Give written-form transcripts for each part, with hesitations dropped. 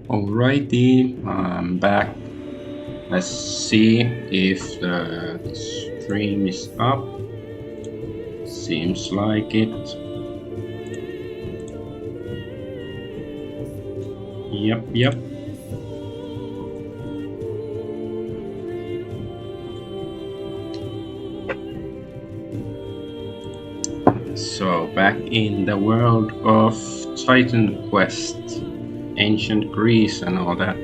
Alrighty, I'm back. Let's see if the stream is up. Seems like it. Yep. So, back in the world of Titan Quest, ancient Greece, and all that.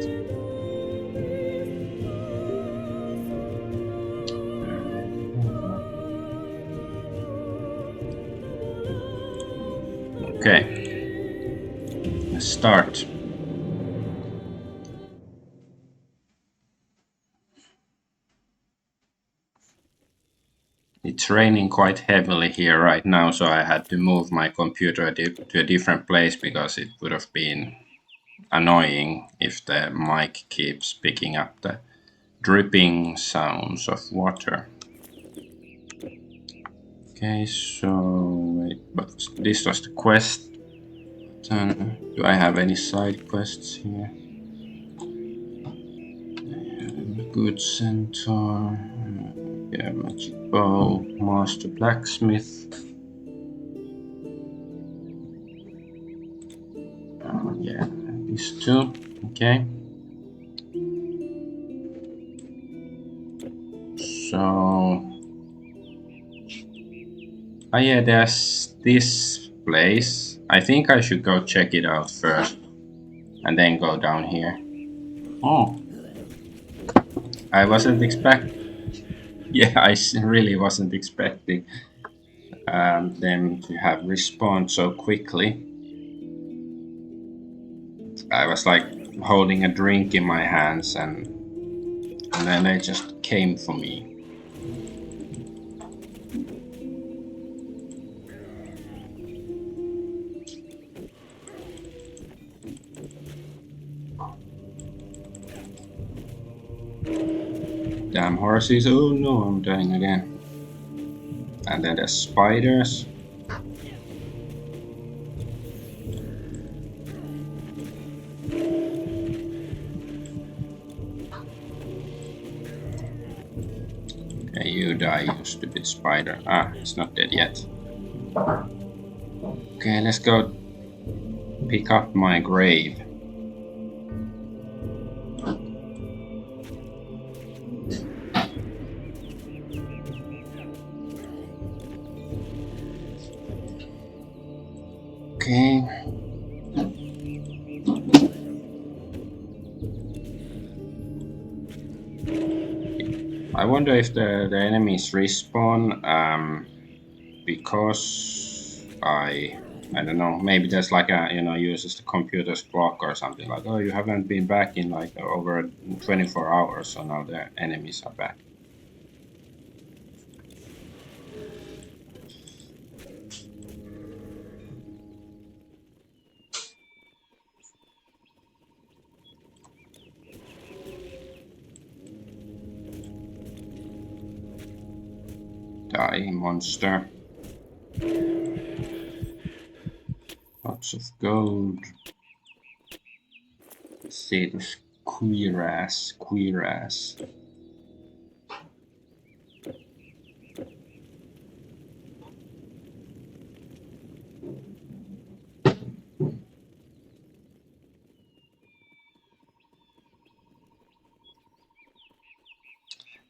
Okay, let's start. It's raining quite heavily here right now, so I had to move my computer to a different place because it would have been annoying if the mic keeps picking up the dripping sounds of water. Okay, so wait, but this was the quest. Do I have any side quests here? Good centaur, yeah, magic bow, master blacksmith. Yeah, these two. Okay. So, oh yeah, there's this place. I think I should go check it out first, and then go down here. Oh, I wasn't expect. Yeah, I really wasn't expecting them to have respawned so quickly. I was like holding a drink in my hands, and then they just came for me. Damn horses! Oh no, I'm dying again. And then there's spiders. Okay, you die, you stupid spider. Ah, it's not dead yet. Okay, let's go pick up my grave. Okay. I wonder if the enemies respawn because I don't know, maybe there's like a, uses the computer's clock or something, like, oh, you haven't been back in like over 24 hours, so now the enemies are back. Die, monster. Lots of gold. Let's see, this queer ass.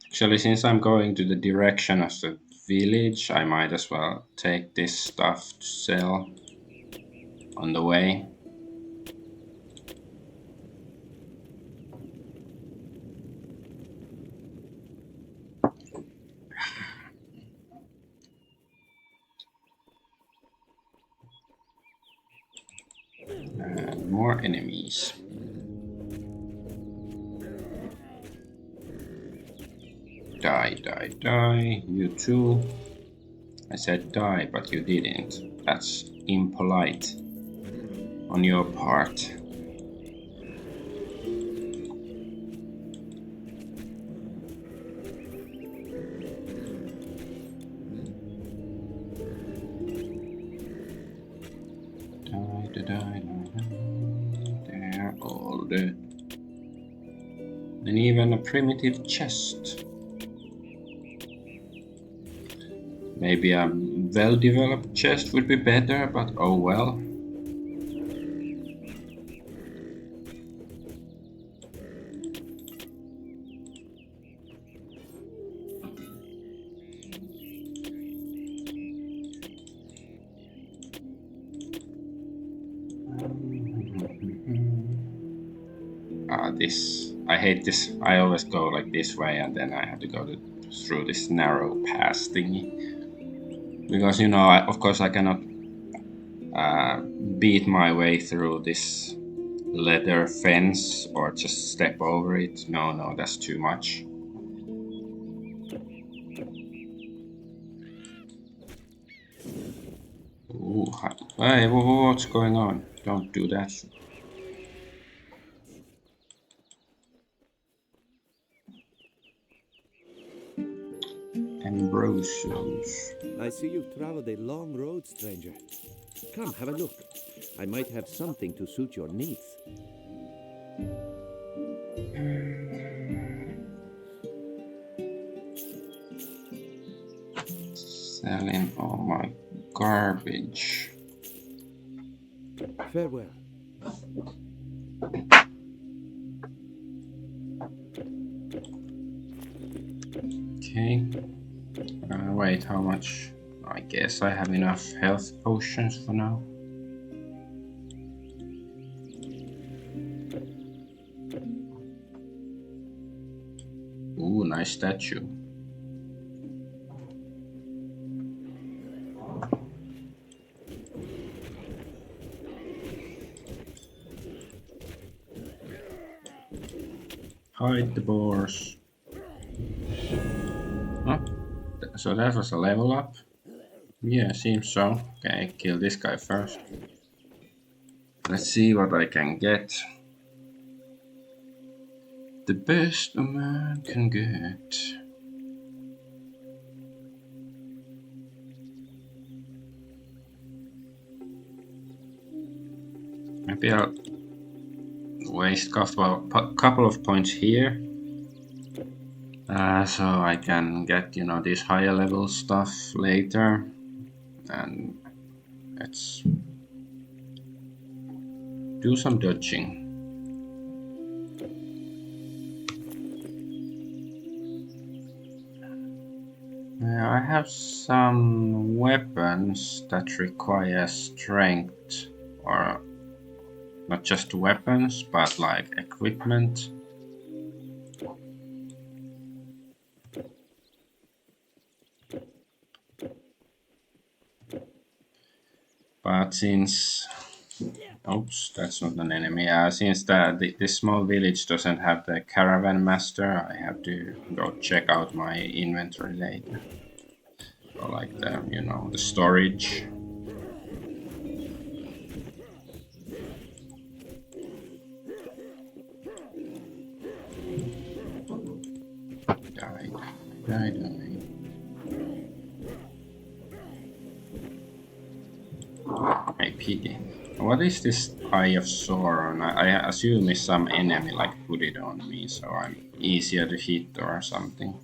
Actually, since I'm going to the direction of the village, I might as well take this stuff to sell on the way. And more enemies. Die. You too. I said die, but you didn't. That's impolite on your part. Die. They're all wood. And even a primitive chest. Maybe a well-developed chest would be better, but oh well. This. I hate this. I always go like this way and then I have to go through this narrow pass thingy. Because, you know, of course I cannot beat my way through this leather fence or just step over it. No, that's too much. Ooh, hey, what's going on? Don't do that. Ambrosios. I see you've traveled a long road, stranger. Come, have a look. I might have something to suit your needs. Selling all my garbage. Farewell. Okay. Wait, how much? I guess I have enough health potions for now. Ooh, nice statue. Hide the boars. Huh? So that was a level up? Yeah, seems so. Okay, kill this guy first. Let's see what I can get. The best a man can get. Maybe I'll waste a couple of points here. So I can get, you know, this higher level stuff later. And let's do some dodging. I have some weapons that require strength, or not just weapons, but like equipment. But since, oops, that's not an enemy. Since this small village doesn't have the caravan master, I have to go check out my inventory later. Or like the, you know, the storage. Die. Hey, piggy. What is this Eye of Sauron? I assume it's some enemy like put it on me, so I'm easier to hit or something.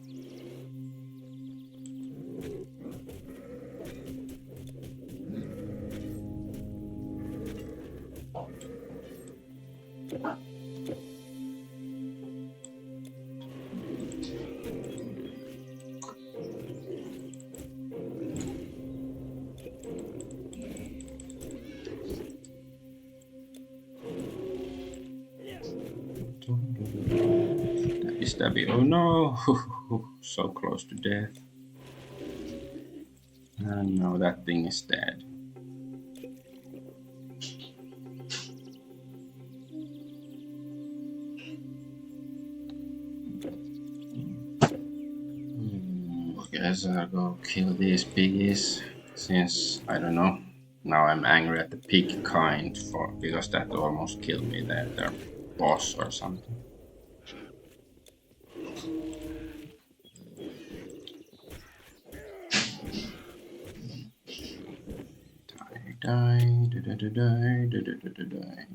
Stabby. Oh no! So close to death. And no, that thing is dead. Guess I'll go kill these piggies, since, I don't know, now I'm angry at the pig kind because that almost killed me, their boss or something. Die.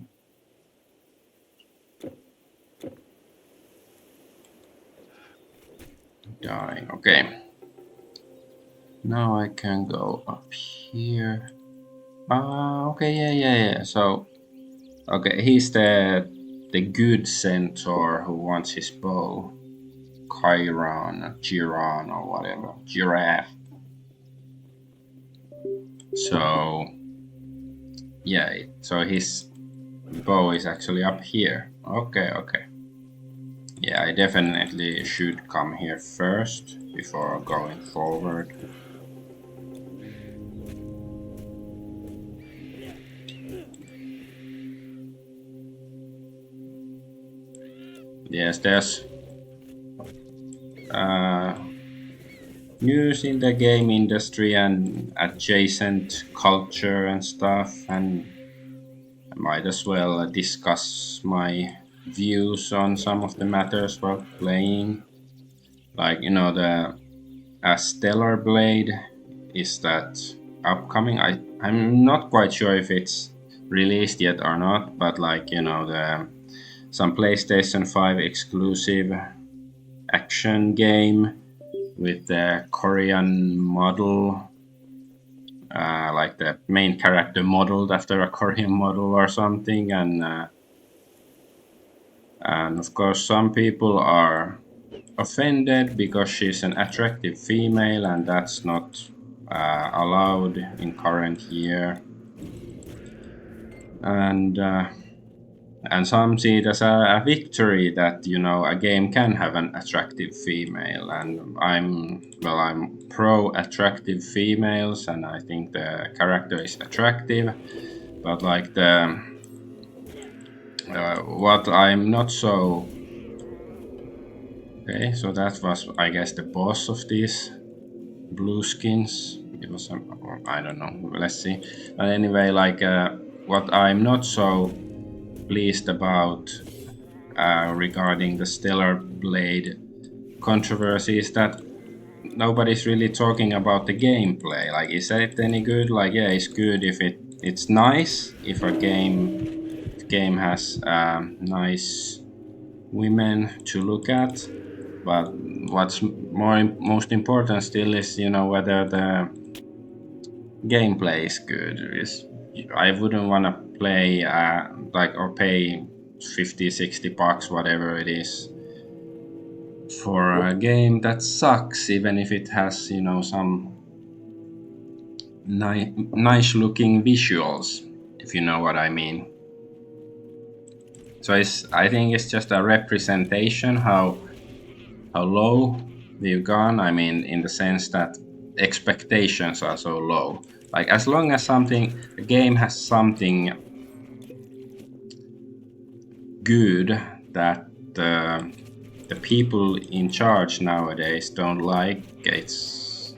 dying. Okay. Now I can go up here. Okay, yeah. So, okay, he's the good centaur who wants his bow. Chiron, or whatever. Giraffe. So, yeah, so his bow is actually up here. Okay. Yeah, I definitely should come here first before going forward. Yes, there's news in the game industry and adjacent culture and stuff, and I might as well discuss my views on some of the matters while playing. Like, the Stellar Blade is that upcoming. I'm not quite sure if it's released yet or not, but like, the some PlayStation 5 exclusive action game with the Korean model, like the main character modeled after a Korean model or something, and of course some people are offended because she's an attractive female, and that's not allowed in current year, and some see it as a victory that a game can have an attractive female, and I'm pro attractive females, and I think the character is attractive, but like the what I'm not so okay. So that was, I guess, the boss of these blue skins. It was I don't know. Let's see. But anyway, like what I'm not so pleased about regarding the Stellar Blade controversy is that nobody's really talking about the gameplay. Like, is it any good? Like, yeah, it's good if it's nice if a game has nice women to look at. But what's most important still is whether the gameplay is good. I wouldn't want to play like or pay 50-60 bucks, whatever it is, for a game that sucks, even if it has some nice looking visuals, if you know what I mean. So I think it's just a representation how low we've gone. I mean, in the sense that expectations are so low. Like, as long as a game has something good that the people in charge nowadays don't like, it's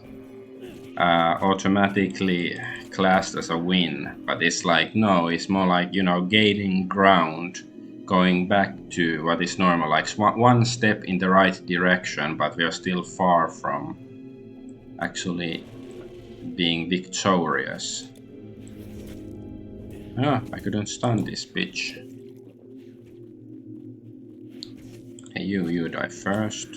automatically classed as a win. But it's like, no, it's more like gaining ground, going back to what is normal, like one step in the right direction, but we are still far from actually being victorious. I couldn't stun this bitch. Hey, you die first.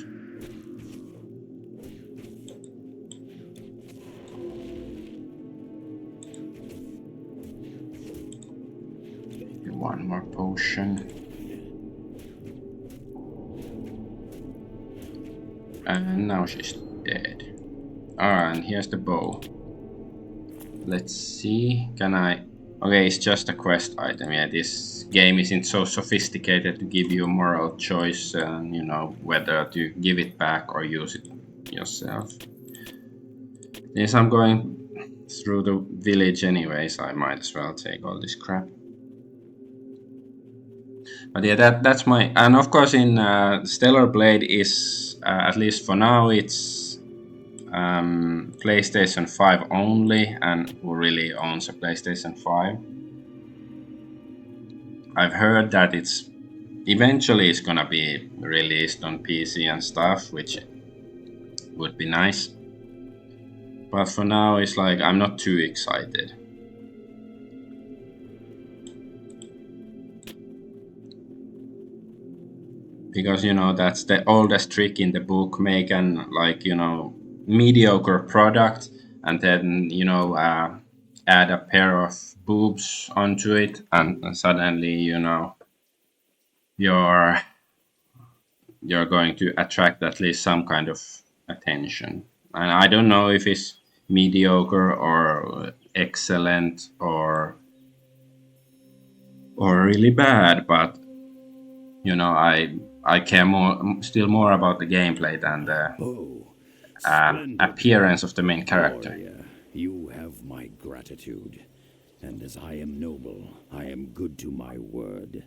One more potion. And now she's dead. Alright, and here's the bow. Let's see, can I... Okay, it's just a quest item. Yeah, this game isn't so sophisticated to give you a moral choice and, whether to give it back or use it yourself. Since I'm going through the village anyways, I might as well take all this crap. But yeah, that's my... And of course in Stellar Blade is, at least for now, it's PlayStation 5 only, and who really owns a PlayStation 5? I've heard that eventually it's gonna be released on PC and stuff, which would be nice. But for now, it's like I'm not too excited. because that's the oldest trick in the book. Make an like mediocre product, and then add a pair of boobs onto it, and suddenly you're you're going to attract at least some kind of attention. And I don't know if it's mediocre or excellent or really bad, but I care more about the gameplay than the Oh, splendid. appearance of the main character. Warrior, you have my gratitude. And as I am noble, I am good to my word.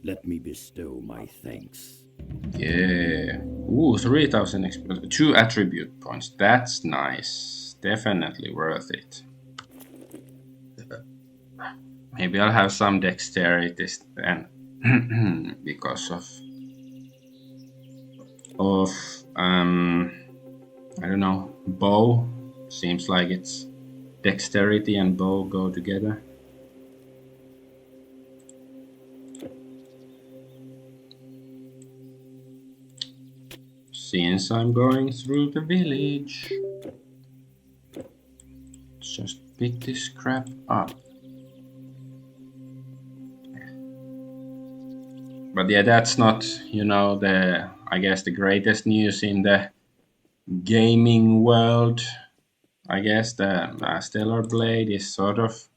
Let me bestow my thanks. Yeah. Ooh, 3,000 experience. 2 attribute points. That's nice. Definitely worth it. Maybe I'll have some dexterity then because of I don't know, bow. Seems like it's dexterity and bow go together. Since I'm going through the village, just pick this crap up. But yeah, that's not, I guess the greatest news in the gaming world. I guess the Stellar Blade is sort of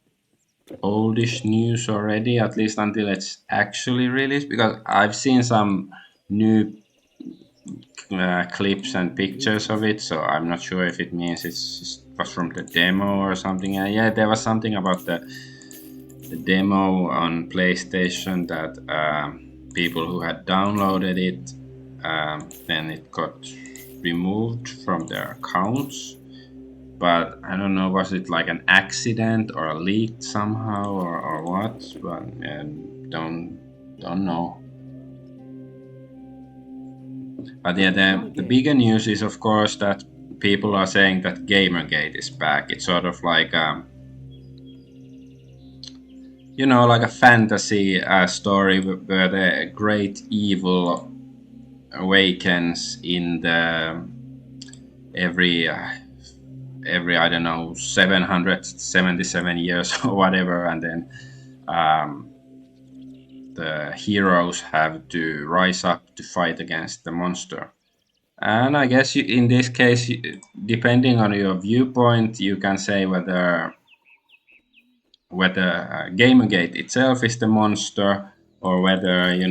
oldish news already, at least until it's actually released, because I've seen some new clips and pictures of it, so I'm not sure if it means it was from the demo or something. Yeah, there was something about the demo on PlayStation that people who had downloaded it, then it got removed from their accounts. But I don't know, was it like an accident or a leak somehow or what? But don't know. But yeah, the bigger news is of course that people are saying that Gammera Gate is back. It's sort of like like a fantasy story where the great evil awakens in the every I don't know 777 years or whatever, and then the heroes have to rise up to fight against the monster. And I guess in this case, depending on your viewpoint, you can say whether Gammera Gate itself is the monster, or whether the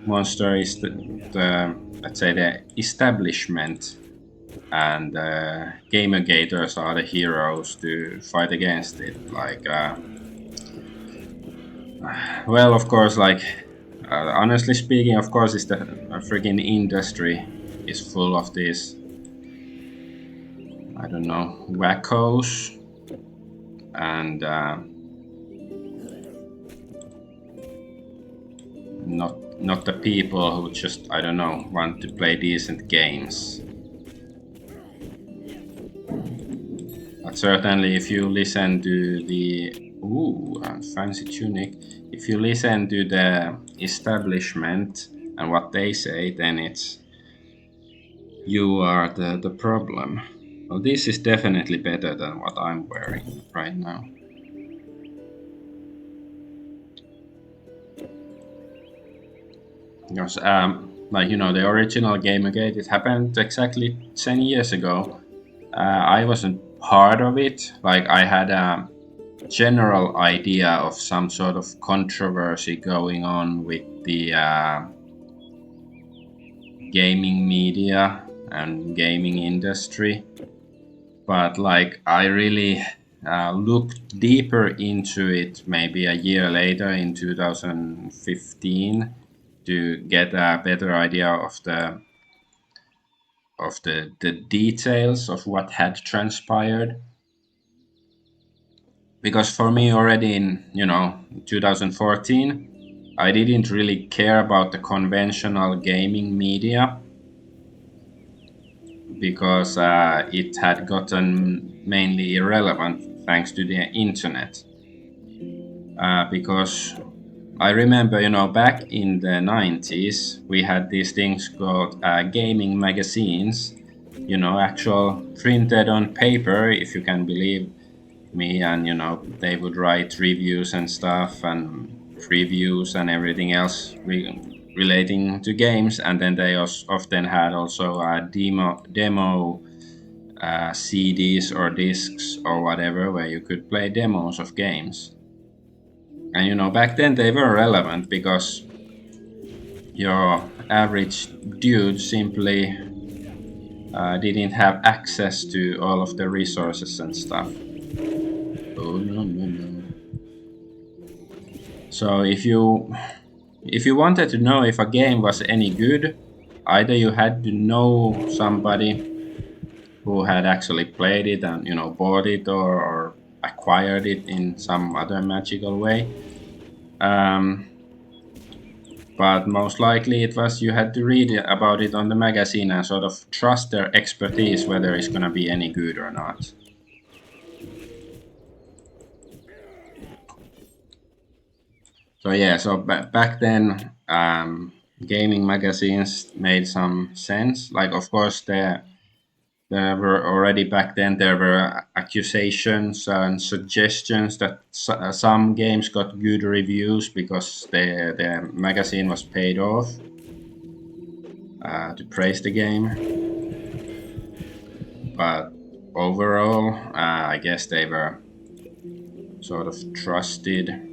monster is the let's say the establishment, and Gammera Gators are the heroes to fight against it. Like, well, of course, like honestly speaking, of course, it's the freaking industry is full of these, I don't know, wackos, and not the people who just, I don't know, want to play decent games. But certainly, if you listen to the fancy tunic, if you listen to the establishment and what they say, then it's you are the problem. Well, this is definitely better than what I'm wearing right now. Because, like the original Gammera Gate, it happened exactly 10 years ago. I wasn't part of it. Like, I had a general idea of some sort of controversy going on with the gaming media and gaming industry, but like I really looked deeper into it maybe a year later in 2015 to get a better idea of the details of what had transpired. Because for me, already in 2014, I didn't really care about the conventional gaming media, because it had gotten mainly irrelevant thanks to the internet. Because I remember, back in the 90s, we had these things called gaming magazines, actual printed on paper, if you can believe me, and, they would write reviews and stuff and previews and everything else relating to games. And then they often had also demo CDs or discs or whatever, where you could play demos of games. And back then they were relevant because your average dude simply didn't have access to all of the resources and stuff. Oh no no no! So if you wanted to know if a game was any good, either you had to know somebody who had actually played it and bought it or acquired it in some other magical way. But most likely it was you had to read about it on the magazine and sort of trust their expertise whether it's going to be any good or not. So yeah, so back then gaming magazines made some sense. Like, of course, there were already back then there were accusations and suggestions that some games got good reviews because the magazine was paid off to praise the game. But overall, I guess they were sort of trusted.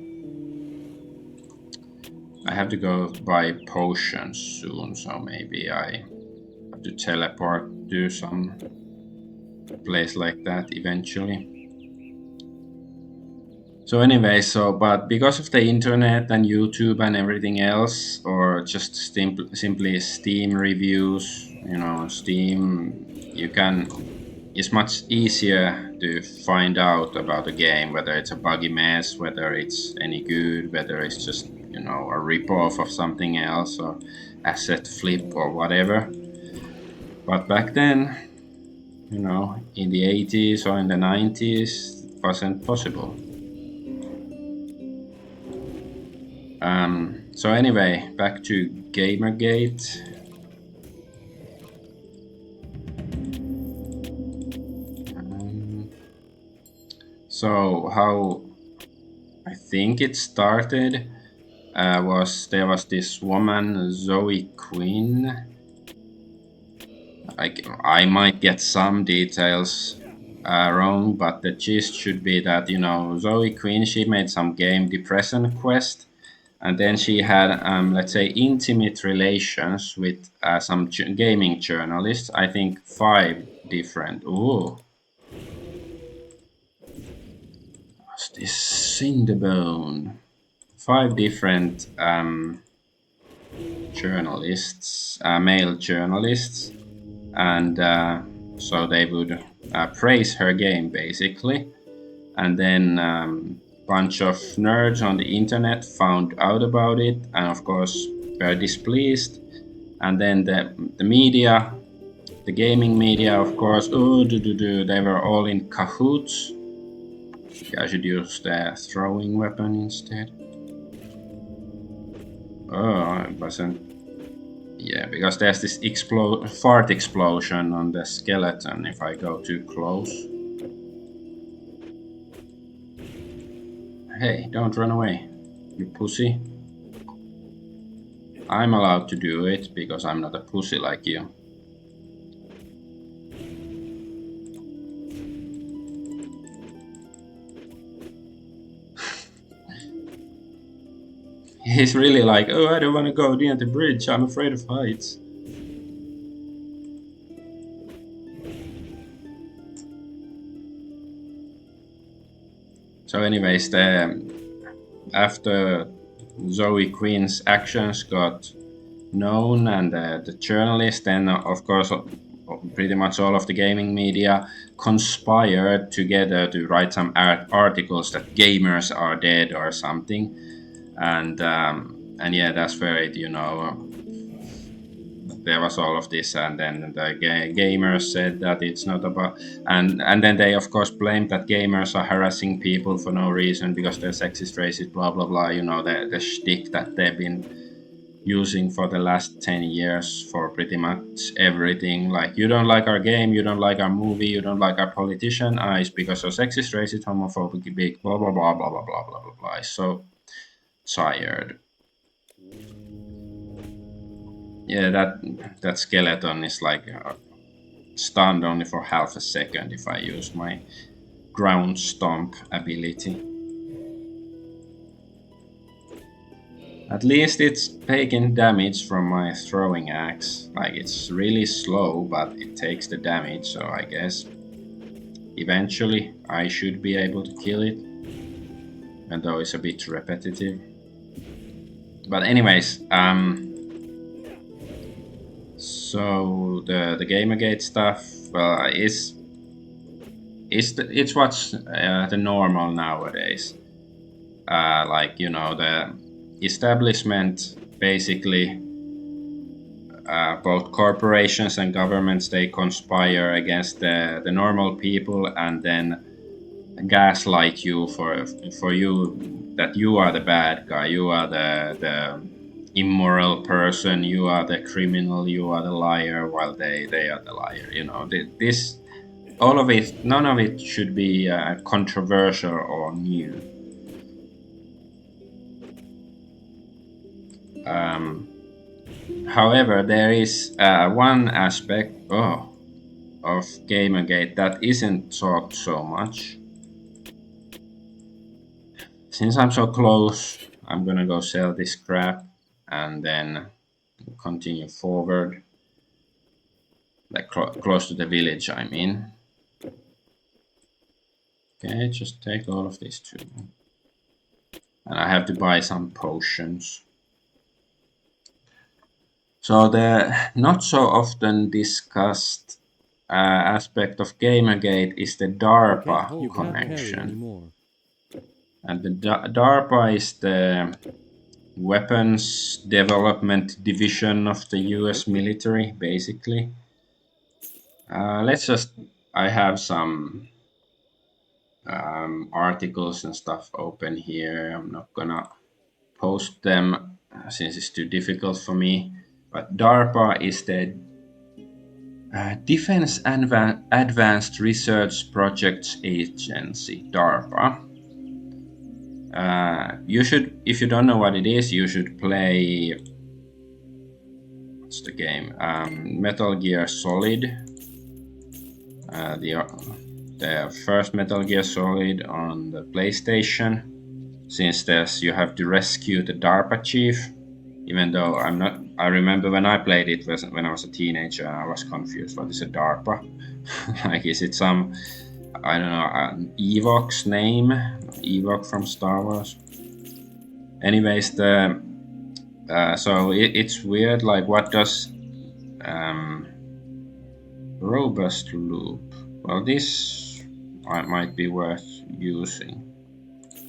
I have to go buy potions soon, so maybe I have to teleport to some place like that eventually. So anyway, but because of the internet and YouTube and everything else, or just simply Steam reviews, Steam, it's much easier to find out about a game, whether it's a buggy mess, whether it's any good, whether it's just, a rip-off of something else, or asset flip or whatever. But back then, in the 80s or in the 90s, it wasn't possible. So anyway, back to Gammera Gate. So how I think it started was there was this woman, Zoe Quinn. I might get some details wrong, but the gist should be that Zoe Quinn, she made some game Depression Quest, and then she had let's say intimate relations with some gaming journalists. I think 5 different. Ooh. What's this? Cinderbone. 5 different journalists, male journalists, and so they would praise her game basically, and then bunch of nerds on the internet found out about it and of course were displeased, and then the media, the gaming media, of course, they were all in cahoots. I should use the throwing weapon instead. Oh, it wasn't. Yeah, because there's this fart explosion on the skeleton if I go too close. Hey, don't run away, you pussy. I'm allowed to do it because I'm not a pussy like you. He's really like, oh, I don't want to go near the bridge, I'm afraid of heights. So anyways, after Zoe Quinn's actions got known and the journalists, then of course pretty much all of the gaming media conspired together to write some articles that gamers are dead or something. And yeah, that's where it there was all of this, and then the gamers said that it's not about, and then they of course blamed that gamers are harassing people for no reason because they're sexist, racist, blah blah blah. You know, the shtick that they've been using for the last 10 years for pretty much everything. Like, you don't like our game, you don't like our movie, you don't like our politician, it's because of sexist, racist, homophobic, big, blah blah blah blah blah blah blah blah blah. So tired. Yeah, that skeleton is like stunned only for half a second if I use my ground stomp ability. At least it's taking damage from my throwing axe. Like, it's really slow, but it takes the damage, so I guess eventually I should be able to kill it, even though it's a bit repetitive. But anyways, so the Gammera Gate stuff, well, it's what's the normal nowadays. Like, you know, the establishment basically, both corporations and governments, they conspire against the normal people and then gaslight you for you that you are the bad guy, you are the immoral person, you are the criminal, you are the liar, while they are the liar. You know, this, all of it, none of it should be controversial or new. However, there is one aspect of Gammera Gate that isn't talked so much. Since I'm so close, I'm gonna go sell this crap and then continue forward. Like close to the village, I mean. Okay, just take all of these too. And I have to buy some potions. So the not so often discussed aspect of Gammera Gate is the DARPA connection. And the DARPA is the Weapons Development Division of the US military, basically. I have some articles and stuff open here. I'm not gonna post them since it's too difficult for me. But DARPA is the Defense Advanced Research Projects Agency, DARPA. You should, if you don't know what it is, you should play. What's the game? Metal Gear Solid. The first Metal Gear Solid on the PlayStation. Since you have to rescue the DARPA chief. Even though I'm not, I remember when I played it when I was a teenager, I was confused. What is a DARPA? Like, is it some, I don't know, an Ewok's name? Ewok from Star Wars. Anyways, so it's weird. Like, what does robust loop? Well, this might be worth using.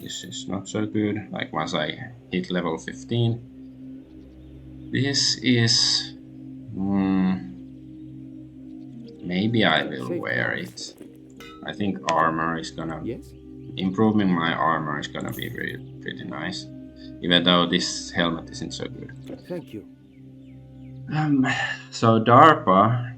This is not so good. Like, once I hit level 15. This is... maybe I will wear it. I think armor is gonna... Yes? Improving my armor is gonna be pretty nice. Even though this helmet isn't so good. Thank you. So DARPA...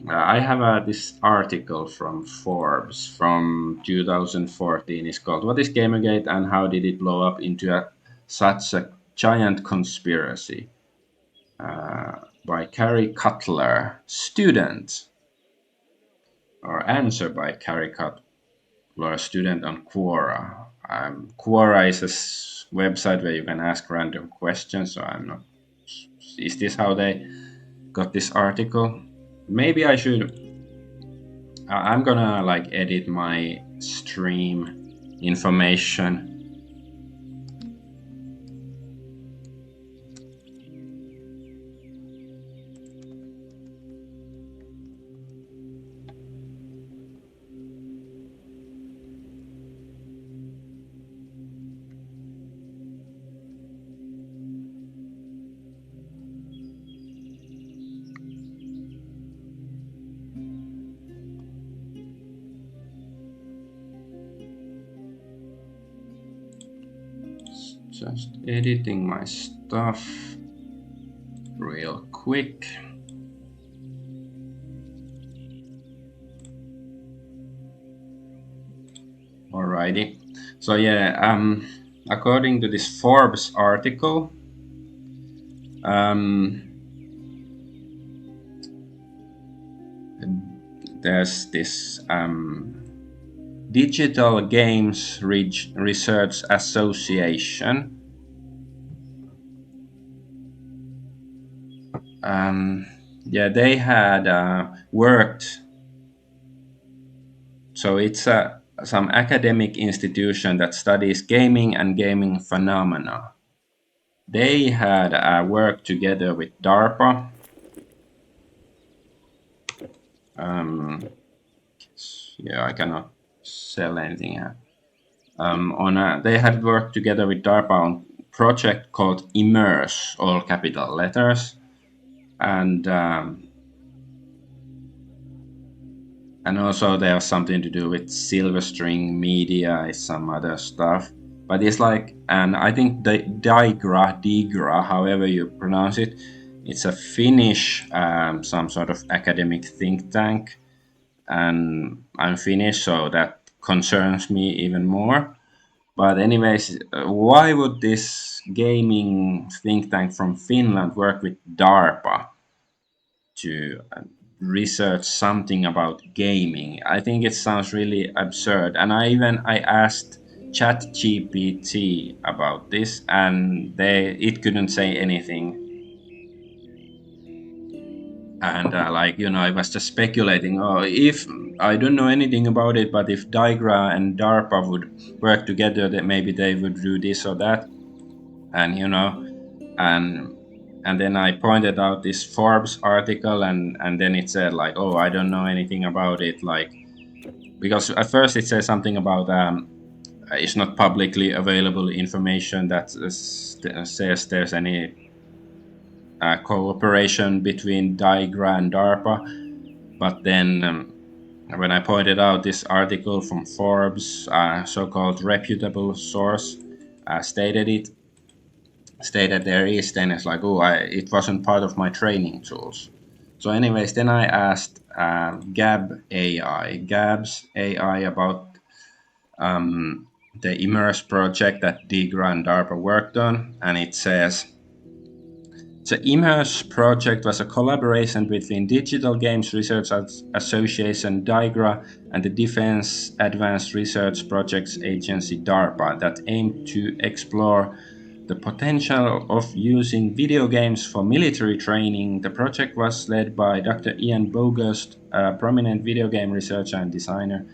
I have this article from Forbes from 2014. It's called "What is Gammera Gate and how did it blow up into such a giant conspiracy?" By Carrie Cutler, student, or answer by Carrie Cutler, student on Quora. Quora is a website where you can ask random questions. So I'm not. Is this how they got this article? Maybe I should. I'm gonna like edit my stream information. Just editing my stuff real quick. Alrighty. So yeah, according to this Forbes article, there's this Digital Games Research Association. Yeah, they had worked. So it's some academic institution that studies gaming and gaming phenomena. They had worked together with DARPA. Yeah, I cannot sell anything here. They had worked together with DARPA on project called Immerse, all capital letters, and also there's something to do with Silverstring Media, some other stuff. But it's like, and I think the Digra, however you pronounce it, it's a Finnish, some sort of academic think tank, and I'm Finnish, so that concerns me even more. But anyways, why would this gaming think tank from Finland work with DARPA to research something about gaming? I think it sounds really absurd. And I asked ChatGPT about this, and it couldn't say anything. And I was just speculating. Oh, if I don't know anything about it, but if Digra and DARPA would work together, that maybe they would do this or that. And and then I pointed out this Forbes article, and then it said like, oh, I don't know anything about it, like, because at first it says something about it's not publicly available information that says there's any cooperation between Digra and DARPA. But then when I pointed out this article from Forbes, so-called reputable source, stated there is, then it's like, oh, it wasn't part of my training tools. So anyways, then I asked Gab's AI about the Immerse project that Digra and DARPA worked on, and it says, the Immerse project was a collaboration between Digital Games Research Association DIGRA and the Defense Advanced Research Projects Agency DARPA that aimed to explore the potential of using video games for military training. The project was led by Dr. Ian Bogost, a prominent video game researcher and designer.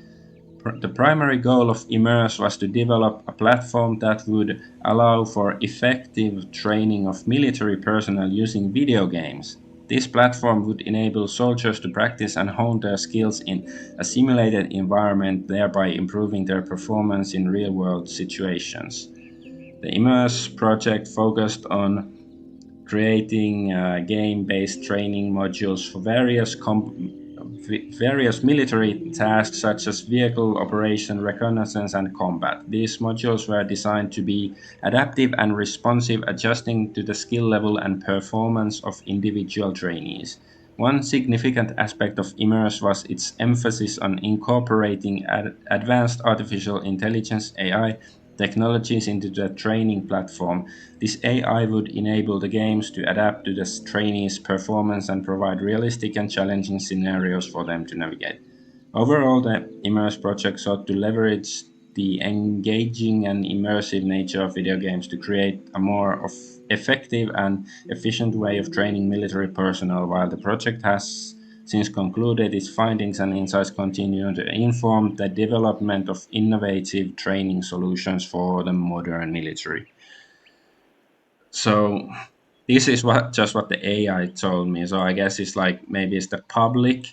The primary goal of Immerse was to develop a platform that would allow for effective training of military personnel using video games. This platform would enable soldiers to practice and hone their skills in a simulated environment, thereby improving their performance in real-world situations. The Immerse project focused on creating game-based training modules for various military tasks such as vehicle operation, reconnaissance, and combat. These modules were designed to be adaptive and responsive, adjusting to the skill level and performance of individual trainees. One significant aspect of Immerse was its emphasis on incorporating advanced artificial intelligence (AI) technologies into the training platform. This AI would enable the games to adapt to the trainees' performance and provide realistic and challenging scenarios for them to navigate. Overall, the Immerse project sought to leverage the engaging and immersive nature of video games to create a more effective and efficient way of training military personnel. While the project has since concluded, its findings and insights continue to inform the development of innovative training solutions for the modern military. So this is just what the AI told me. So I guess it's like maybe it's the public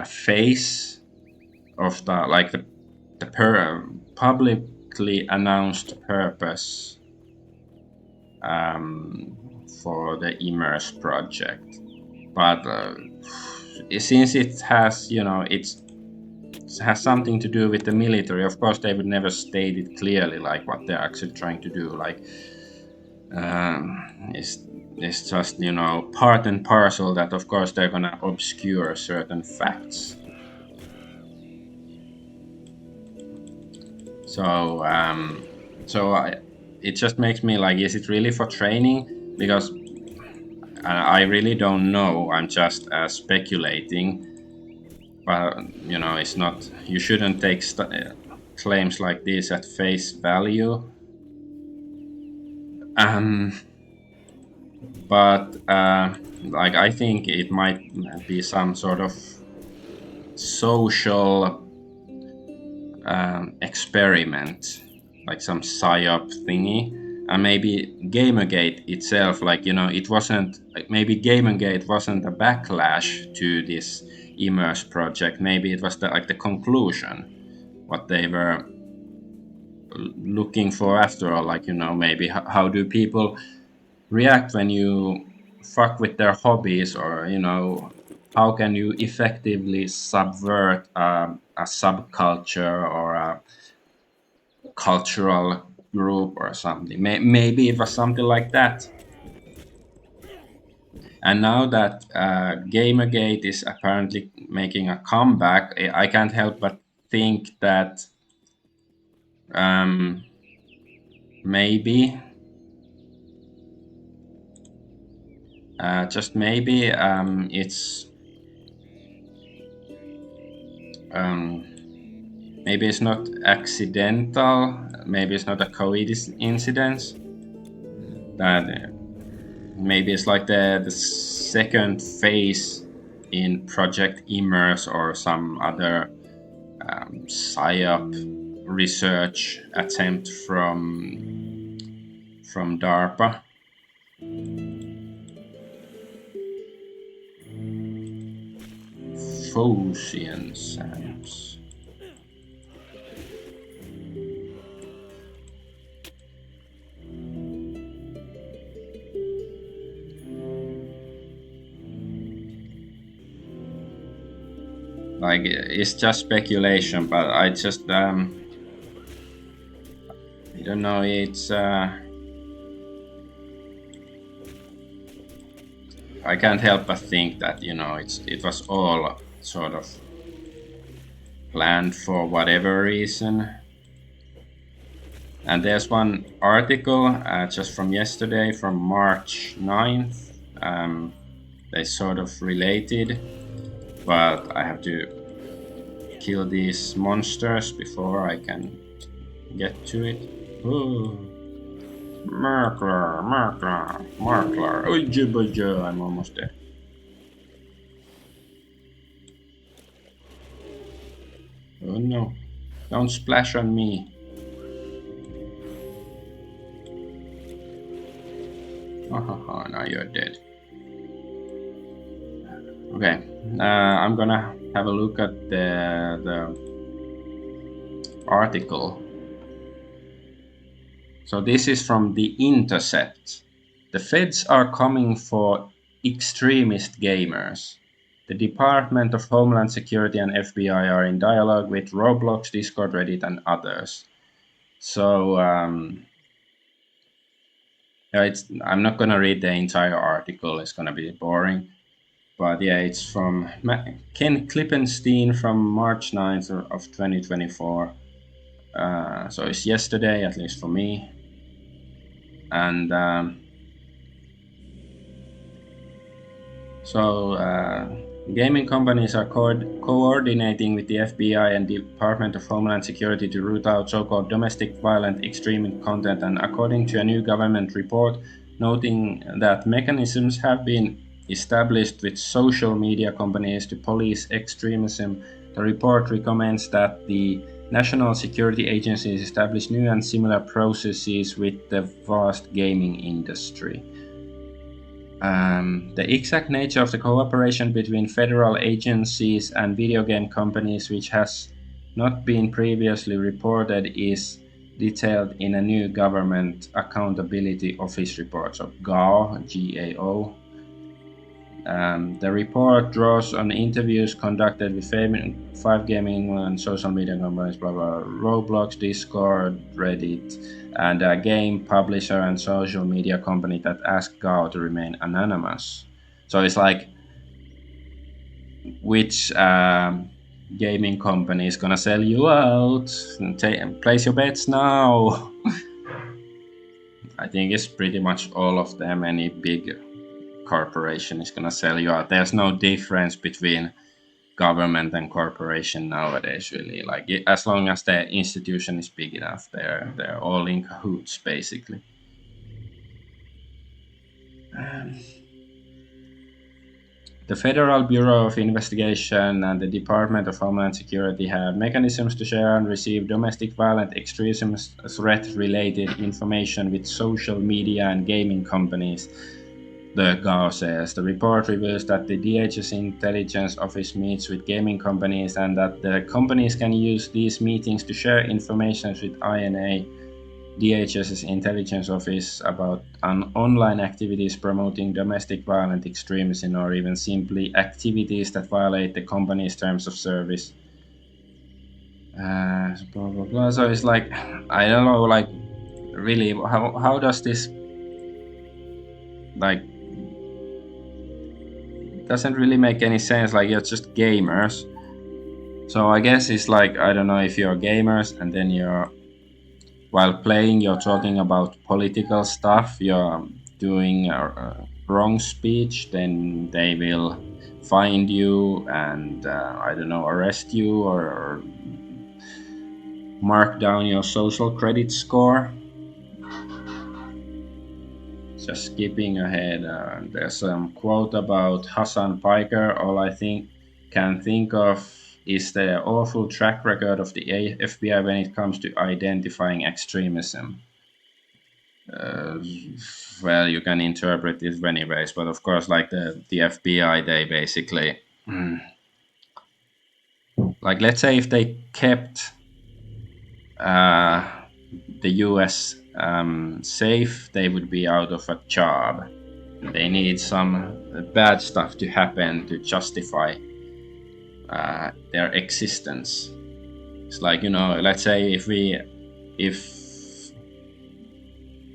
face of the publicly announced purpose for the Immerse project. But since it has, it's has something to do with the military. Of course, they would never state it clearly, like what they're actually trying to do. Like, it's just part and parcel that of course they're gonna obscure certain facts. So it just makes me like, is it really for training? Because I really don't know. I'm just speculating. But it's not. You shouldn't take claims like this at face value. But like, I think it might be some sort of social experiment, like some psyop thingy. And maybe Gamergate itself, like, it wasn't, like, maybe Gamergate wasn't a backlash to this Immerse project. Maybe it was the conclusion, what they were looking for after all. Like, maybe how do people react when you fuck with their hobbies, or how can you effectively subvert a subculture or a cultural group or something. Maybe it was something like that. And now that Gamergate is apparently making a comeback, I can't help but think that maybe, just maybe, maybe it's not accidental. Maybe it's not a coincidence. That maybe it's like the second phase in Project Immerse or some other psyop research attempt from DARPA. Phocian Sands. Like, it's just speculation, but I just I don't know. It's I can't help but think that it was all sort of planned for whatever reason. And there's one article just from yesterday, from March 9th. They sort of related, but I have to kill these monsters before I can get to it. Ooh. Merkler. Oh, I'm almost there. Oh no. Don't splash on me. Oh, now you're dead. Okay. I'm gonna have a look at the article. So this is from The Intercept. The feds are coming for extremist gamers. The Department of Homeland Security and FBI are in dialogue with Roblox, Discord, Reddit, and others. So I'm not going to read the entire article. It's going to be boring. But yeah, it's from Ken Klippenstein from March 9th of 2024. So it's yesterday, at least for me. And gaming companies are coordinating with the FBI and Department of Homeland Security to root out so-called domestic violent extreme content. And according to a new government report noting that mechanisms have been established with social media companies to police extremism, the report recommends that the national security agencies establish new and similar processes with the vast gaming industry. The exact nature of the cooperation between federal agencies and video game companies, which has not been previously reported, is detailed in a new Government Accountability Office report, so GAO, G-A-O. The report draws on interviews conducted with five gaming and social media companies, blah blah, Roblox, Discord, Reddit, and a game publisher and social media company that asked Gao to remain anonymous. So it's like which gaming company is gonna sell you out? Place your bets now. I think it's pretty much all of them. Any big corporation is gonna sell you out. There's no difference between government and corporation nowadays, really. Like as long as the institution is big enough, they're all in cahoots, basically. The Federal Bureau of Investigation and the Department of Homeland Security have mechanisms to share and receive domestic violent extremism threat-related information with social media and gaming companies, the GAO says. The report reveals that the DHS Intelligence Office meets with gaming companies and that the companies can use these meetings to share information with INA, DHS's Intelligence Office, about online activities promoting domestic violent extremism or even simply activities that violate the company's terms of service. Blah, blah, blah. So it's like, I don't know, like, really, how does this, like, doesn't really make any sense. Like, you're just gamers. So I guess it's like, I don't know, if you're gamers and then you're, while playing, you're talking about political stuff, you're doing wrong speech, then they will find you and, I don't know, arrest you or mark down your social credit score. Just skipping ahead, there's some quote about Hassan Piker. All I can think of is the awful track record of the FBI when it comes to identifying extremism. Well, you can interpret it many ways, but of course, like the FBI, they basically, like, let's say if they kept the US safe, they would be out of a job. They need some bad stuff to happen to justify their existence. It's like, you know, let's say if we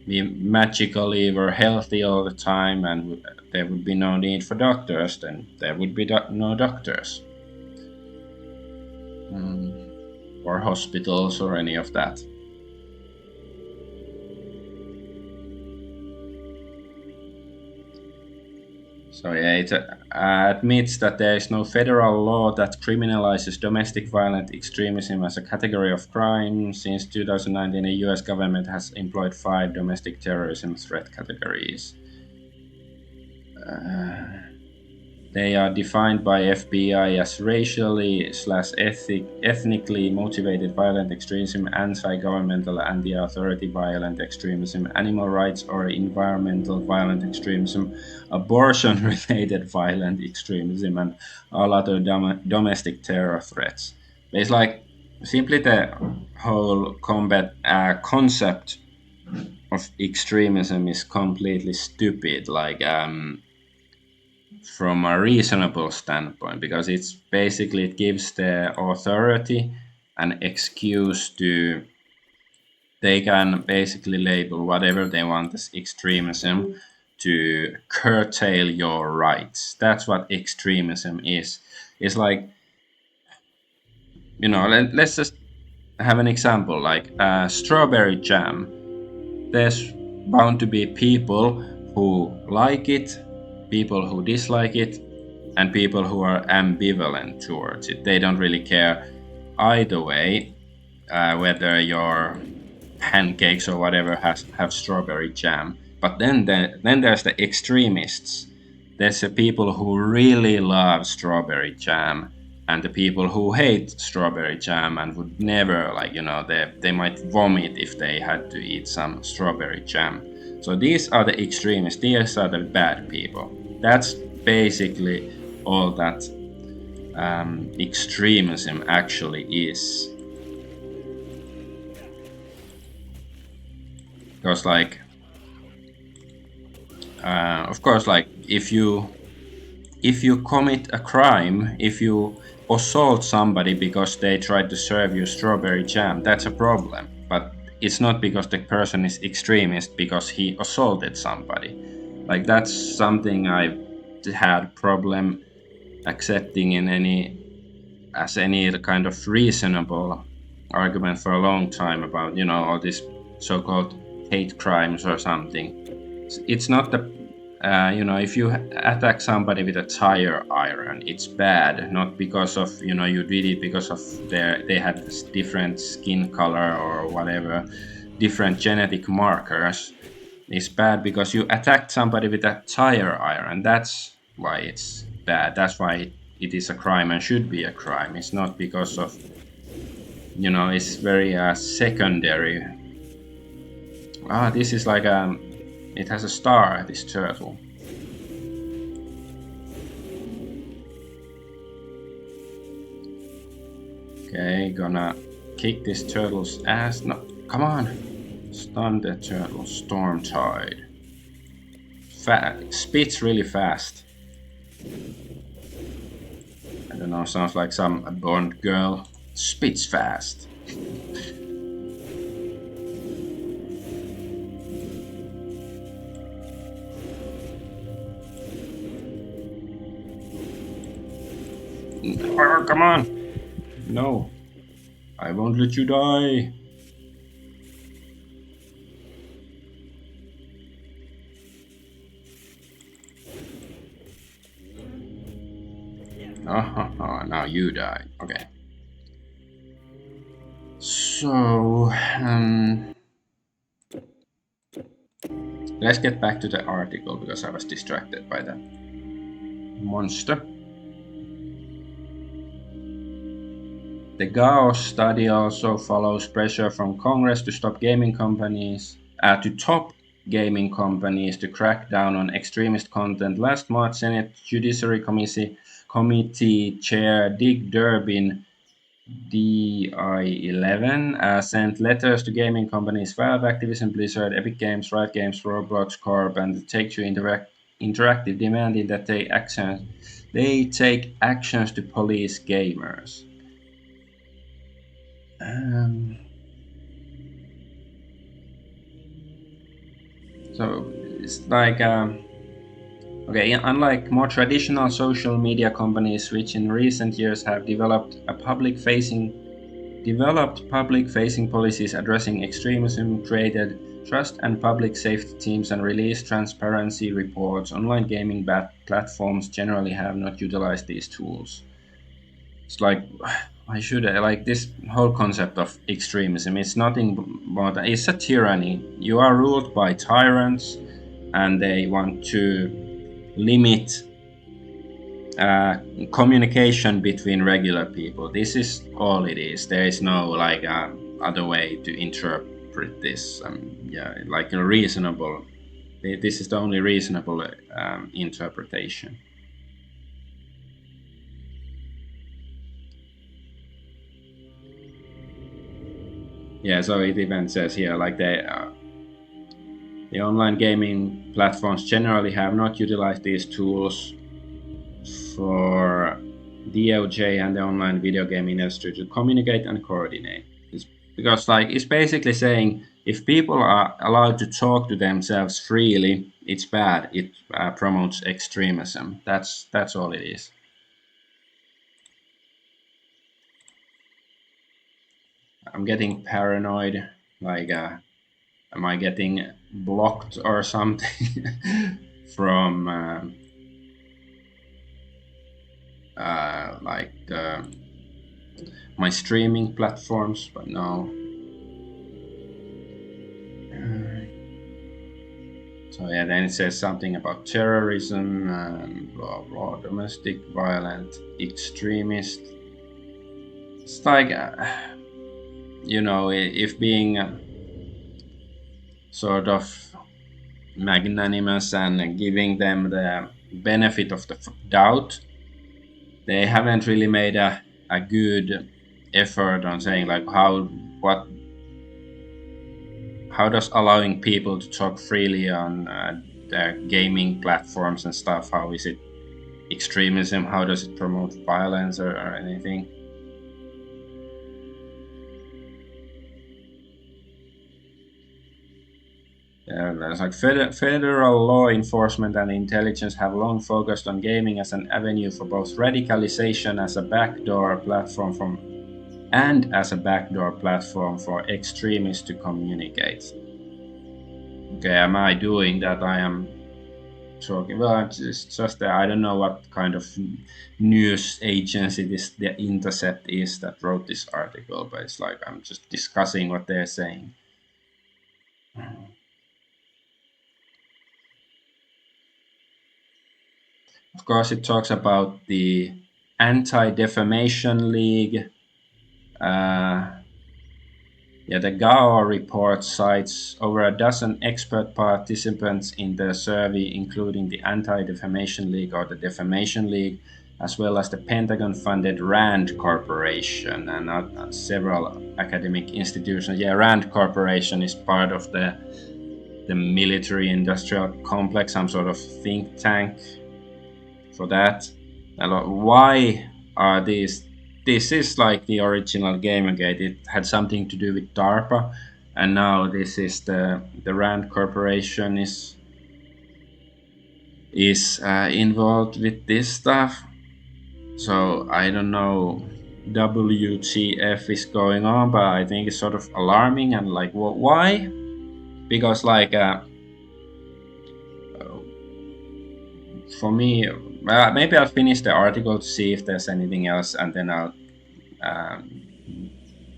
magically were healthy all the time and there would be no need for doctors, then there would be no doctors or hospitals or any of that. So yeah, it admits that there is no federal law that criminalizes domestic violent extremism as a category of crime. Since 2019, the US government has employed 5 domestic terrorism threat categories. They are defined by FBI as racially/ethnically motivated violent extremism, anti-governmental, anti-authority violent extremism, animal rights or environmental violent extremism, abortion-related violent extremism, and all other domestic terror threats. It's like simply the whole concept of extremism is completely stupid. Like, from a reasonable standpoint, because it's basically, it gives the authority an excuse to, they can basically label whatever they want as extremism to curtail your rights. That's what extremism is. It's like, you know, let's just have an example, like strawberry jam. There's bound to be people who like it, people who dislike it, and people who are ambivalent towards it. They don't really care either way whether your pancakes or whatever have strawberry jam. But then there's the extremists. There's the people who really love strawberry jam, and the people who hate strawberry jam and would never, like, you know, they might vomit if they had to eat some strawberry jam. So these are the extremists. These are the bad people. That's basically all that extremism actually is. Because, like, of course, like, if you if you commit a crime, if you assault somebody because they tried to serve you strawberry jam, that's a problem. But it's not because the person is extremist because he assaulted somebody. Like that's something I've had problem accepting in any kind of reasonable argument for a long time about all these so-called hate crimes or something. It's not the if you attack somebody with a tire iron, it's bad, not because of you did it because of they had this different skin color or whatever, different genetic markers. It's bad because you attacked somebody with a tire iron. That's why it's bad. That's why it is a crime and should be a crime. It's not because of it's very secondary. This is like it has a star, this turtle. Okay, gonna kick this turtle's ass. No, come on. Stun the turtle. Storm tide. Spits really fast. I don't know, sounds like some Bond girl. Spits fast. Oh, come on. No. I won't let you die. Oh, now you die. Okay. So, let's get back to the article because I was distracted by that monster. The GAO study also follows pressure from Congress to stop gaming companies, to top gaming companies to crack down on extremist content. Last March, Senate Judiciary Committee Chair Dick Durbin, DI11, sent letters to gaming companies Valve, Activision Blizzard, Epic Games, Riot Games, Roblox Corp, and Take-Two Interactive, demanding that they take actions to police gamers. So it's like okay, unlike more traditional social media companies, which in recent years have developed public-facing policies addressing extremism, created trust and public safety teams, and released transparency reports, online gaming platforms generally have not utilized these tools. It's like I should like this whole concept of extremism. It's nothing but it's a tyranny. You are ruled by tyrants, and they want to limit communication between regular people. This is all it is. There is no like other way to interpret this. Like a reasonable. This is the only reasonable interpretation. Yeah, so it even says here like the online gaming platforms generally have not utilized these tools for DOJ and the online video game industry to communicate and coordinate. Because like it's basically saying if people are allowed to talk to themselves freely, it's bad. It promotes extremism. That's all it is. I'm getting paranoid. Like, am I getting blocked or something from like my streaming platforms? But no. So yeah, then it says something about terrorism and blah blah, domestic violent extremist. It's like if being sort of magnanimous and giving them the benefit of the doubt, they haven't really made a good effort on saying like how does allowing people to talk freely on their gaming platforms and stuff, how is it extremism, how does it promote violence or anything? Yeah, there's like federal law enforcement and intelligence have long focused on gaming as an avenue for both radicalization as a backdoor platform as a backdoor platform for extremists to communicate. Okay, am I doing that? I am talking. Well, it's just that I don't know what kind of news agency this The Intercept is that wrote this article, but it's like I'm just discussing what they're saying. Of course, it talks about the Anti-Defamation League. The GAO report cites over a dozen expert participants in the survey, including the Anti-Defamation League or the Defamation League, as well as the Pentagon-funded RAND Corporation and several academic institutions. Yeah, RAND Corporation is part of the military-industrial complex, some sort of think tank for that. Why are these? This is like the original Gammera Gate. It had something to do with DARPA, and now this is the RAND Corporation is involved with this stuff. So I don't know WTF is going on, but I think it's sort of alarming and like why? Because like for me, maybe I'll finish the article to see if there's anything else, and then I'll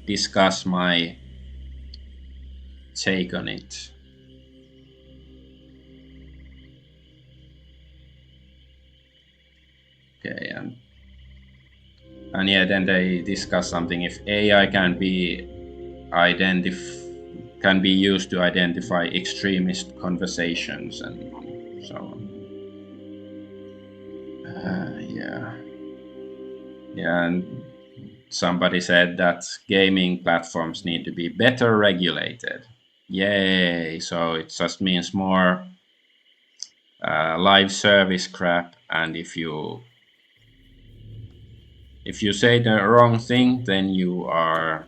discuss my take on it. Okay, and yeah, then they discuss something if AI can be used to identify extremist conversations and so on. Yeah, and somebody said that gaming platforms need to be better regulated. Yay! So it just means more live service crap, and if you say the wrong thing, then you are,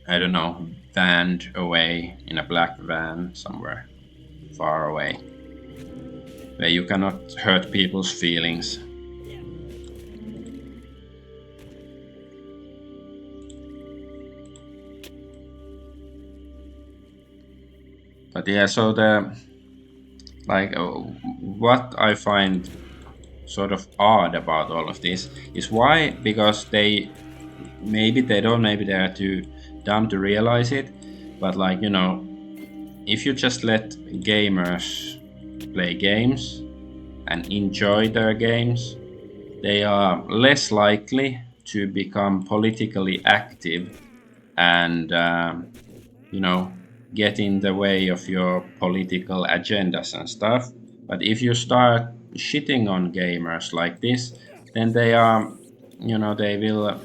I don't know, banned away in a black van somewhere far away, where you cannot hurt people's feelings. But yeah, so what I find sort of odd about all of this is why, because maybe they're too dumb to realize it, but like, you know, if you just let gamers play games and enjoy their games, they are less likely to become politically active and get in the way of your political agendas and stuff. But if you start shitting on gamers like this, then they are, they will,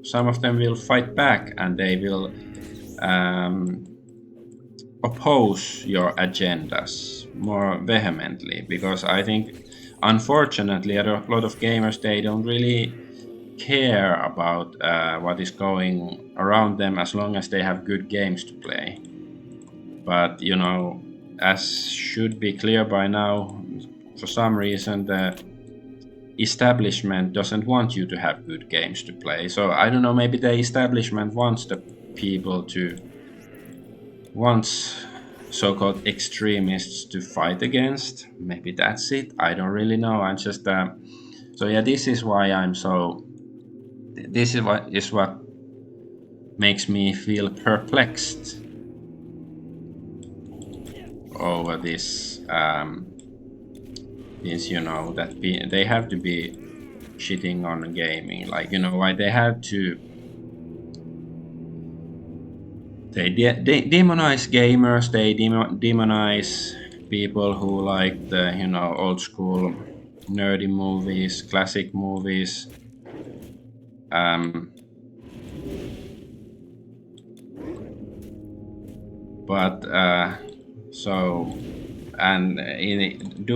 some of them will fight back and they will oppose your agendas more vehemently, because I think, unfortunately, a lot of gamers, they don't really care about what is going around them as long as they have good games to play. But as should be clear by now, for some reason the establishment doesn't want you to have good games to play. So I don't know, maybe the establishment wants the people to so-called extremists to fight against. Maybe that's it. I don't really know. I'm just so yeah, this is why I'm so. This is what makes me feel perplexed over this. Is that they have to be shitting on gaming, like why they have to. They demonize gamers. They demonize people who like the old school nerdy movies, classic movies. But so and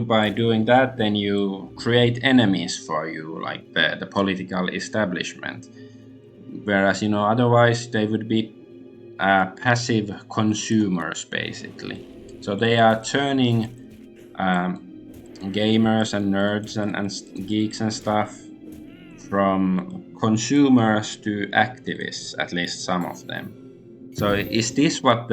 by doing that, then you create enemies for you, like the political establishment. Whereas otherwise they would be passive consumers basically. So they are turning gamers and nerds and geeks and stuff from consumers to activists, at least some of them. So is this what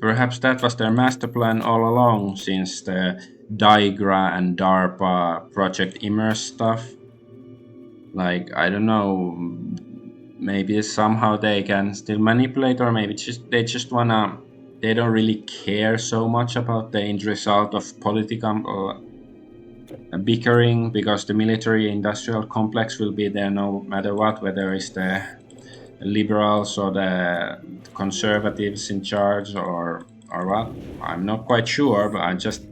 perhaps that was their master plan all along, since the Digra and DARPA Project Immerse stuff? Like, I don't know, maybe somehow they can still manipulate, or maybe they don't really care so much about the end result of political bickering, because the military industrial complex will be there no matter what, whether it's the liberals or the conservatives in charge or what. I'm not quite sure, but I'm just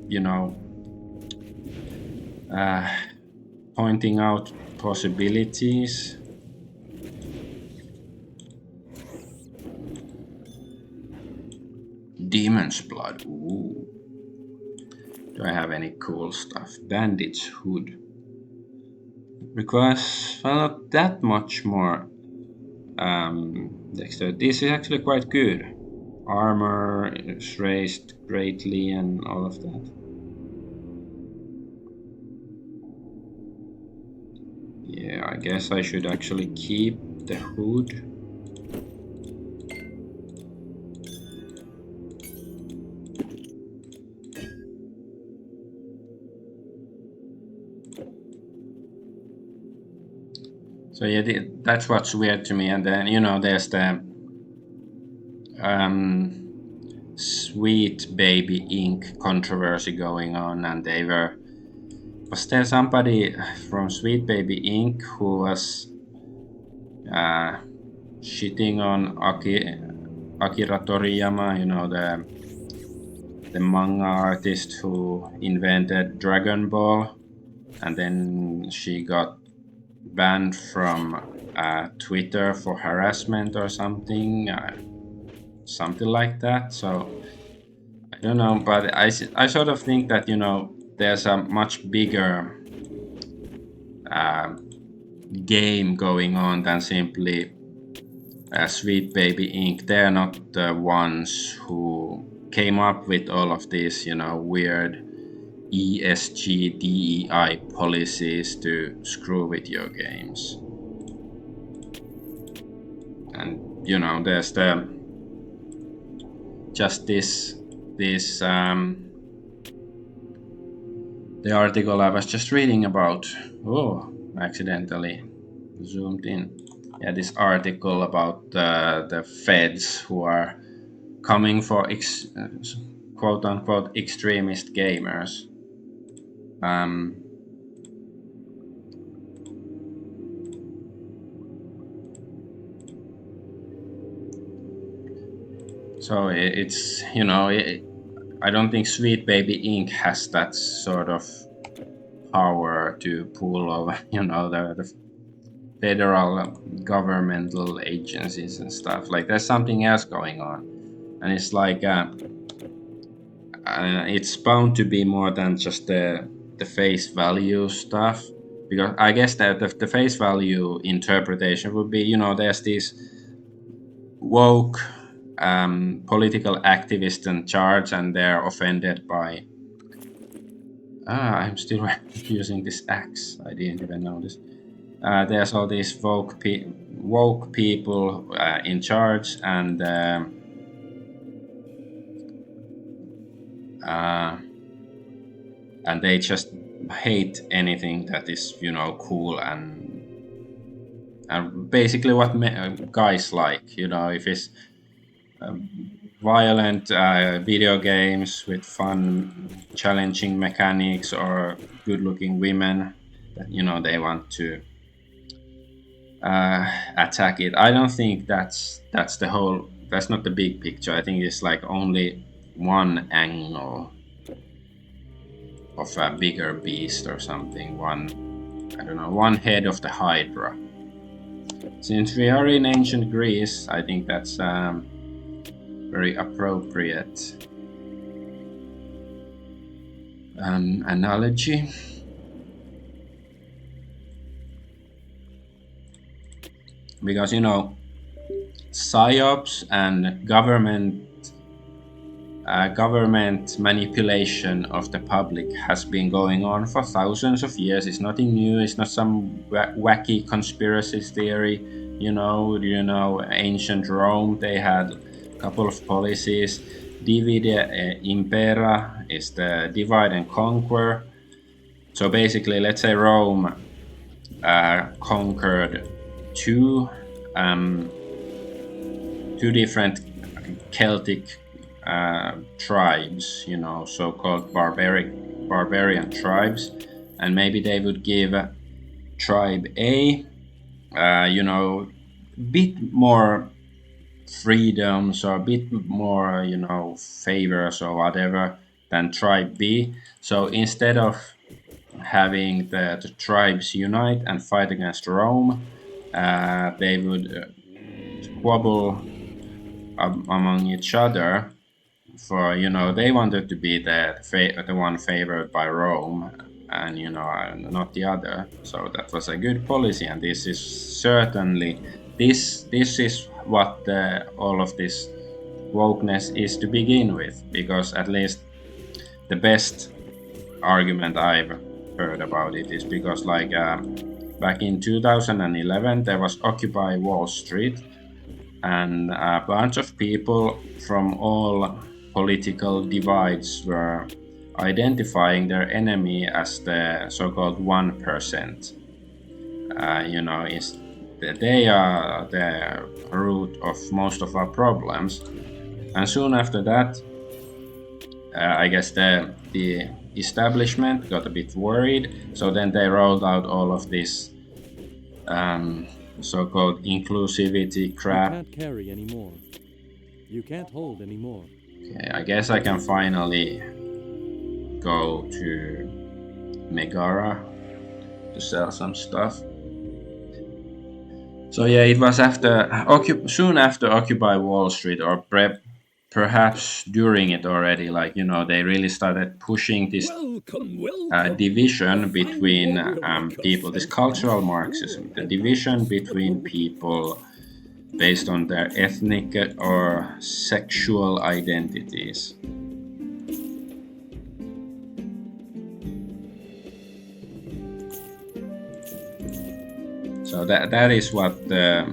pointing out possibilities. Demon's blood. Ooh. Do I have any cool stuff? Bandit's hood. Because, well, not that much more dexterity. This is actually quite good. Armor is raised greatly and all of that. Yeah, I guess I should actually keep the hood. So yeah, that's what's weird to me. And then there's the Sweet Baby Inc. controversy going on, and was there somebody from Sweet Baby Inc. who was shitting on Akira Toriyama, the manga artist who invented Dragon Ball, and then she got banned from Twitter for harassment or something like that. So I don't know, but I sort of think that there's a much bigger game going on than simply Sweet Baby Inc. They're not the ones who came up with all of these weird ESG DEI policies to screw with your games. And there's the article I was just reading about. Oh, accidentally zoomed in. Yeah, this article about the feds who are coming for quote unquote extremist gamers. So it's I don't think Sweet Baby Inc. has that sort of power to pull over the federal governmental agencies and stuff. Like, there's something else going on, and it's like it's bound to be more than just the face value stuff, because I guess that the face value interpretation would be there's these woke political activists in charge, and they're offended by I'm still using this axe. I didn't even notice. There's all these woke people in charge, and they just hate anything that is cool and basically what guys like. If it's violent video games with fun challenging mechanics or good looking women that they want to attack it. I don't think that's not the big picture. I think it's like only one angle of a bigger beast or something, one head of the Hydra. Since we are in ancient Greece, I think that's very appropriate. analogy. Because, you know, psyops and government manipulation of the public has been going on for thousands of years. It's nothing new. It's not some wacky conspiracy theory. Ancient Rome, they had a couple of policies. Divide impera is the divide and conquer. So basically, let's say Rome conquered two different Celtic tribes, so-called barbarian tribes, and maybe they would give tribe A, bit more freedoms or a bit more, favors or whatever than tribe B. So instead of having the tribes unite and fight against Rome, they would squabble among each other. For they wanted to be the one favored by Rome, and not the other. So that was a good policy, and this is certainly this is what all of this wokeness is to begin with, because at least the best argument I've heard about it is because back in 2011 there was Occupy Wall Street, and a bunch of people from all political divides were identifying their enemy as the so-called 1%. They are the root of most of our problems. And soon after that, I guess the establishment got a bit worried, so then they rolled out all of this so-called inclusivity crap. You can't carry anymore. You can't hold anymore. Okay, I guess I can finally go to Megara to sell some stuff. So yeah, it was soon after Occupy Wall Street, or perhaps during it already. They really started pushing this division between people, this cultural Marxism, the division between people based on their ethnic or sexual identities. So that is what the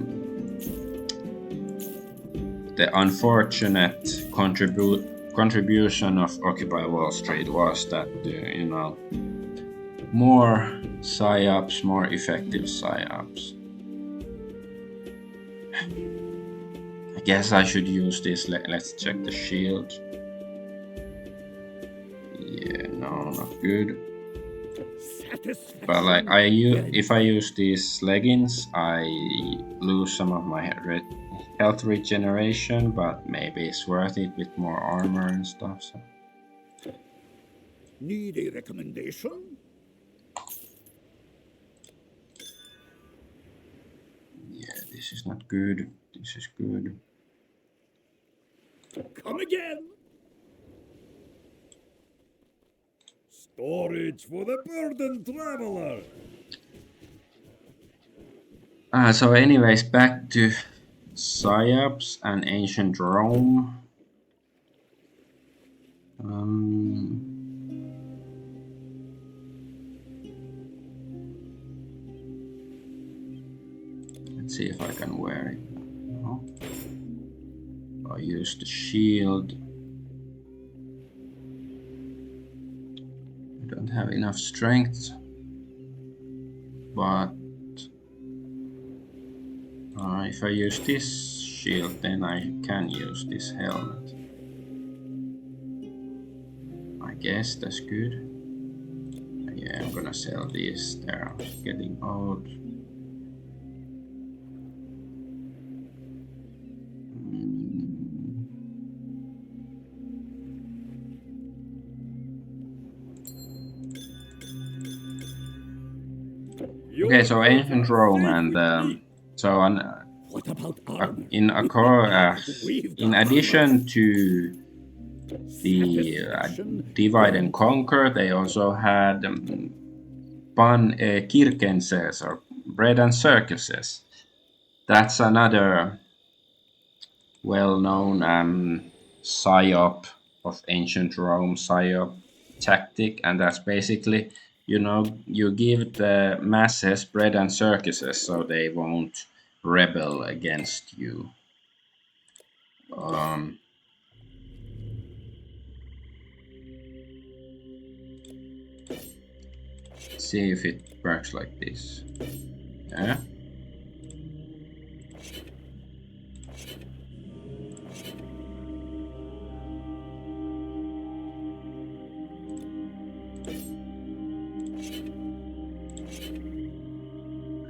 unfortunate contribution of Occupy Wall Street was, that more psyops, more effective psyops. I guess I should use this. Let's check the shield. Yeah, no, not good. But if I use these leggings, I lose some of my health regeneration, but maybe it's worth it with more armor and stuff. So. Need a recommendation? Yeah, this is not good. This is good. Come again. Storage for the burdened traveler. So anyways, back to psyops and ancient Rome. Let's see if I can wear it. No. I use the shield. I don't have enough strength, but if I use this shield, then I can use this helmet. I guess that's good. Yeah, I'm gonna sell these. They're getting old. Okay, so ancient Rome, and in addition to the Divide and Conquer. They also had Pan Kirkenses, or bread and circuses. That's another well-known psyop of ancient Rome, psyop tactic, and that's basically, you give the masses bread and circuses so they won't rebel against you. See if it works like this. Yeah.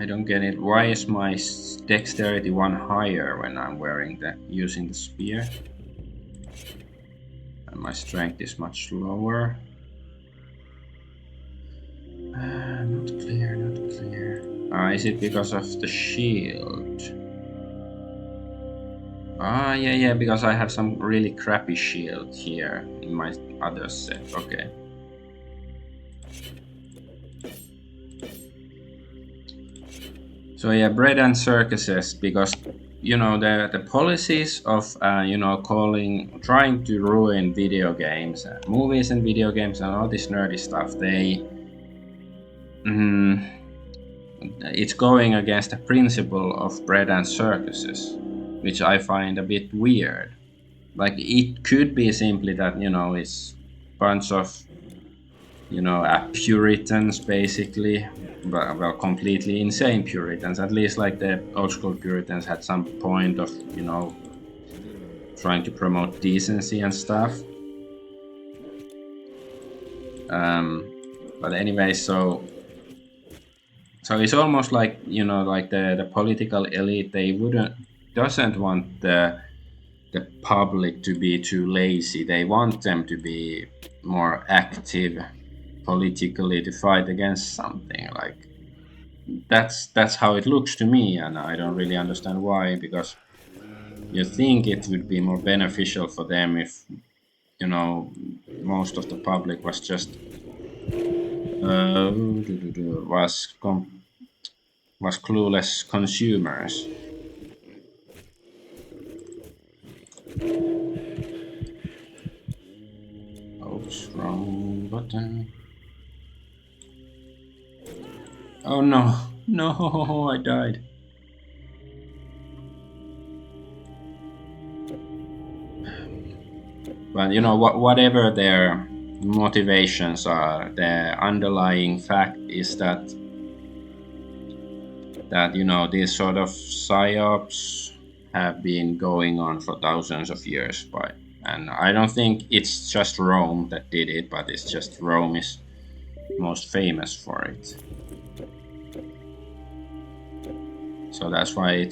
I don't get it. Why is my dexterity 1 higher when I'm using the spear? And my strength is much lower. Not clear, not clear. Is it because of the shield? Yeah, because I have some really crappy shield here in my other set. Okay. So yeah, bread and circuses, because the policies of trying to ruin video games, movies and video games and all this nerdy stuff, it's going against the principle of bread and circuses, which I find a bit weird. Like, it could be simply that it's a bunch of Puritans, basically. Well, completely insane Puritans. At least, like, the old school Puritans had some point of trying to promote decency and stuff. But anyway, so it's almost like like the political elite, they doesn't want the public to be too lazy. They want them to be more active politically, to fight against something. Like, that's how it looks to me, and I don't really understand why, because you think it would be more beneficial for them if most of the public was just was clueless consumers. Oops, wrong button. Oh no, I died. But whatever their motivations are, the underlying fact is that these sort of psyops have been going on for thousands of years. And I don't think it's just Rome that did it, but it's just Rome is most famous for it. So that's why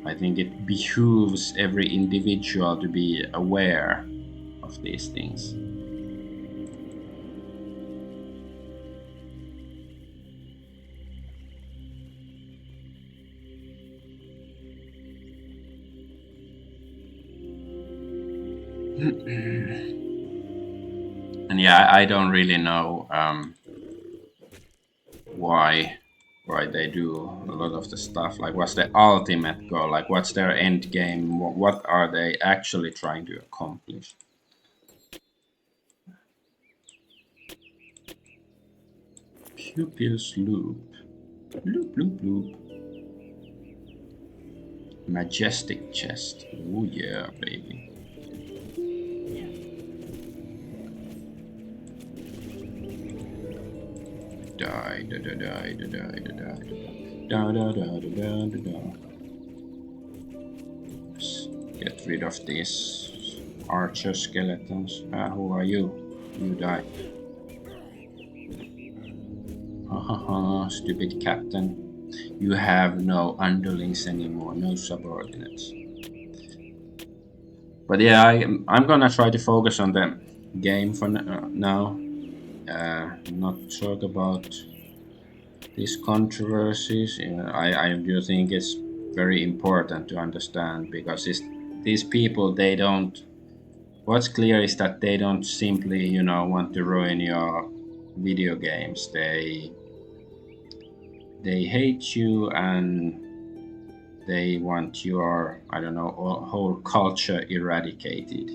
I think it behooves every individual to be aware of these things. And yeah, I don't really know why they do a lot of the stuff. Like, what's the ultimate goal? Like, what's their end game? What are they actually trying to accomplish? Pupils loop. Loop, loop, loop. Majestic chest. Oh yeah, baby. Die, da da die, da die, da da da da da da da da. Let's get rid of these archer skeletons. Who are you? You die. Haha, stupid captain. You have no underlings anymore, no subordinates. But yeah, I'm gonna try to focus on the game for now. Not talk about these controversies. I do think it's very important to understand, because these people, they don't what's clear is that they don't simply, you know, want to ruin your video games. They hate you and they want your, I don't know, whole culture eradicated.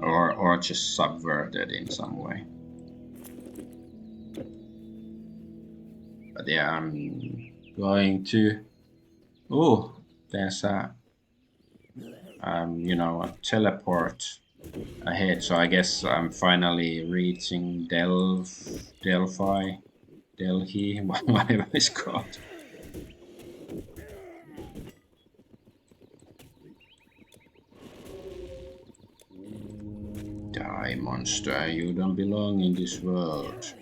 Or just subverted in some way. But yeah, I'm going to... Oh, there's a... you know, a teleport ahead. So I guess I'm finally reaching Delphi, whatever it's called. Die, monster, you don't belong in this world.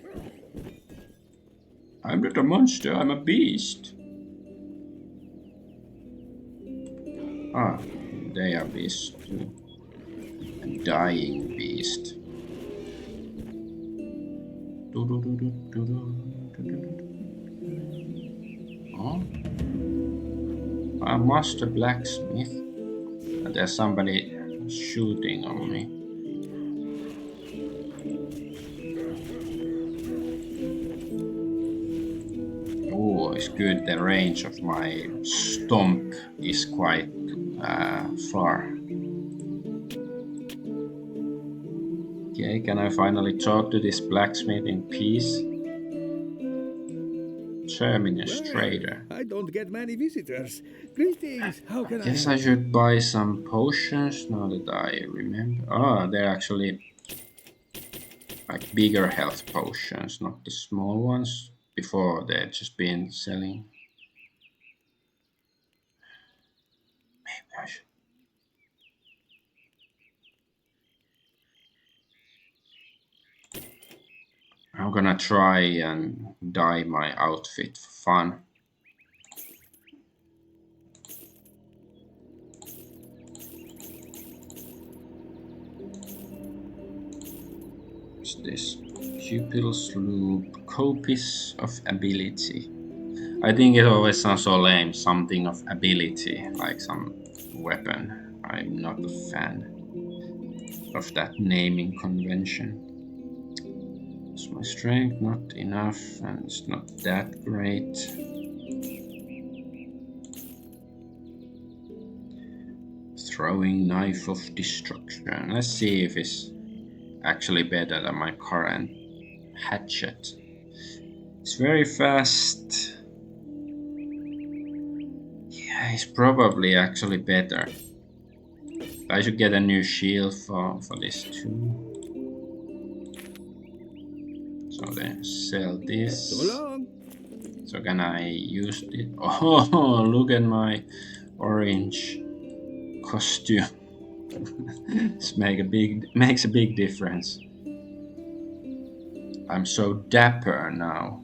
I'm not a monster, I'm a beast. Ah, they are beasts too. A dying beast. Oh, a master blacksmith. There's somebody shooting on me. Oh, it's good. The range of my stomp is quite far. Okay, can I finally talk to this blacksmith in peace? Terminus trader. I don't get many visitors. Greetings. How can Guess I should buy some potions now that I remember. Oh, they're actually like bigger health potions, not the small ones. Before they've just been selling. Maybe I should. I'm gonna try and dye my outfit for fun. What's this? Pupil's loop, copies of ability. I think it always sounds so lame, something of ability, like some weapon. I'm not a fan of that naming convention. Is my strength not enough and it's not that great? Throwing knife of destruction. Let's see if it's actually better than my current hatchet. It's very fast. Yeah, it's probably actually better. I should get a new shield for this too. So then sell this. So long. So can I use it? Oh, look at my orange costume. This makes a big difference. I'm so dapper now.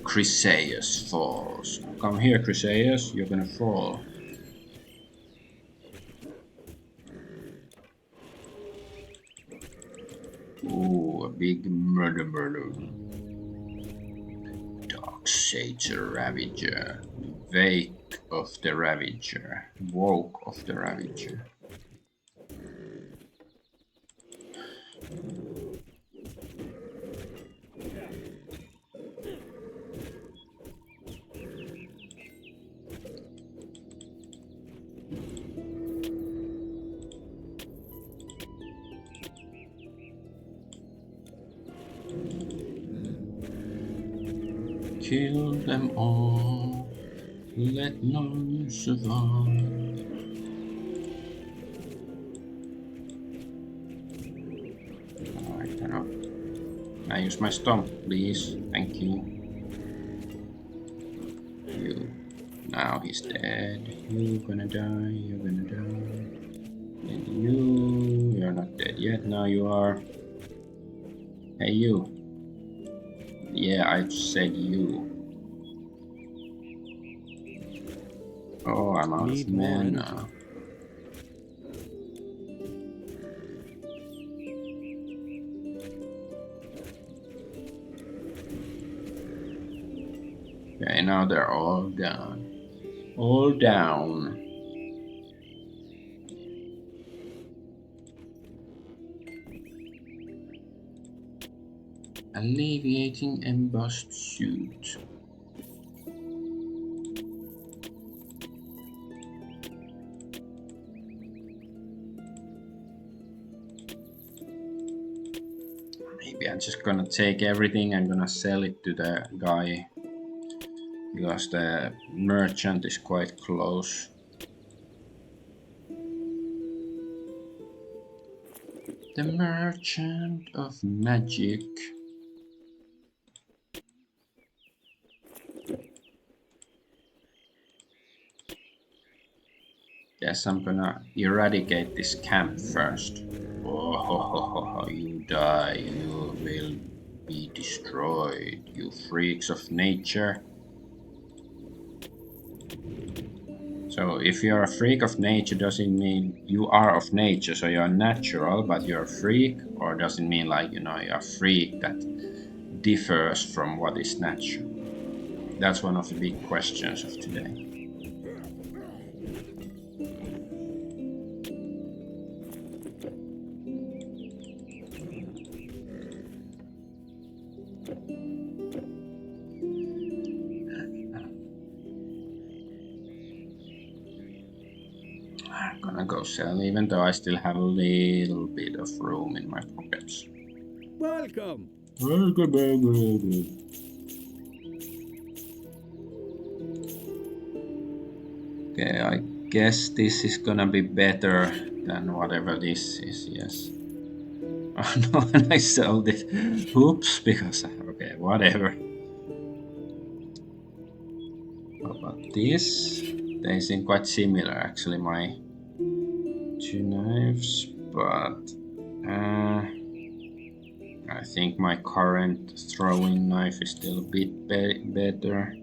Chryseus falls. Come here, Chryseus, you're gonna fall. Ooh, a big murder. Dark Satyr Ravager. Wake of the Ravager. Woke of the Ravager. Kill them all, let none survive. Alright, can I use my stomp, please? Thank you. You. Now he's dead. You're gonna die, you're gonna die. And you're not dead yet, now you are. Hey, you. Yeah, I said you. Oh, I'm out of mana. Okay, now they're all down. All down. Alleviating embossed suit. Maybe I'm just gonna take everything and gonna sell it to the guy, because the merchant is quite close. The merchant of magic. Guess I'm gonna eradicate this camp first. Oh, ho, ho, ho, ho. You die, you will be destroyed, you freaks of nature. So if you're a freak of nature, does it mean you are of nature, so you're natural, but you're a freak? Or does it mean like, you know, you're a freak that differs from what is natural? That's one of the big questions of today. I'm gonna go sell, even though I still have a little bit of room in my pockets. Welcome. Okay, I guess this is gonna be better than whatever this is, yes. Oh no, and I sold it. Oops, because okay, whatever. How about this? They seem quite similar, actually, my two knives, but I think my current throwing knife is still a bit better.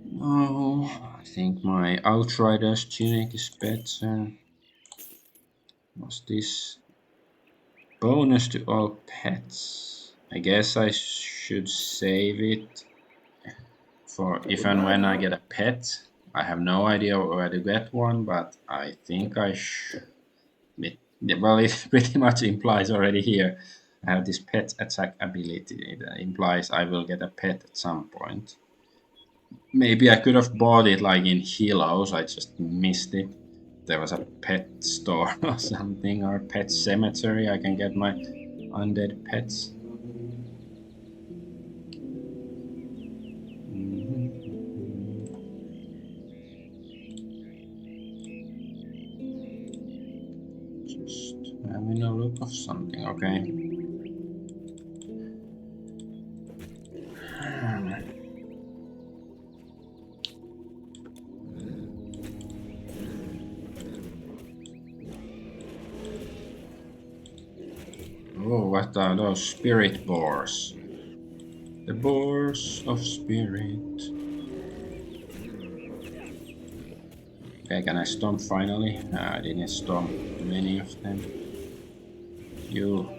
No, I think my Outrider's tunic is better. What's this? Bonus to all pets. I guess I should save it for if and when I get a pet. I have no idea where to get one, but I think I should. Well, it pretty much implies already here. I have this pet attack ability. It implies I will get a pet at some point. Maybe I could have bought it like in Hilos, I just missed it. There was a pet store or something, or pet cemetery. I can get my undead pets. Just having a look of something, okay. Oh, what are those spirit boars? The boars of spirit. Okay, can I stomp finally? I didn't stomp many of them. You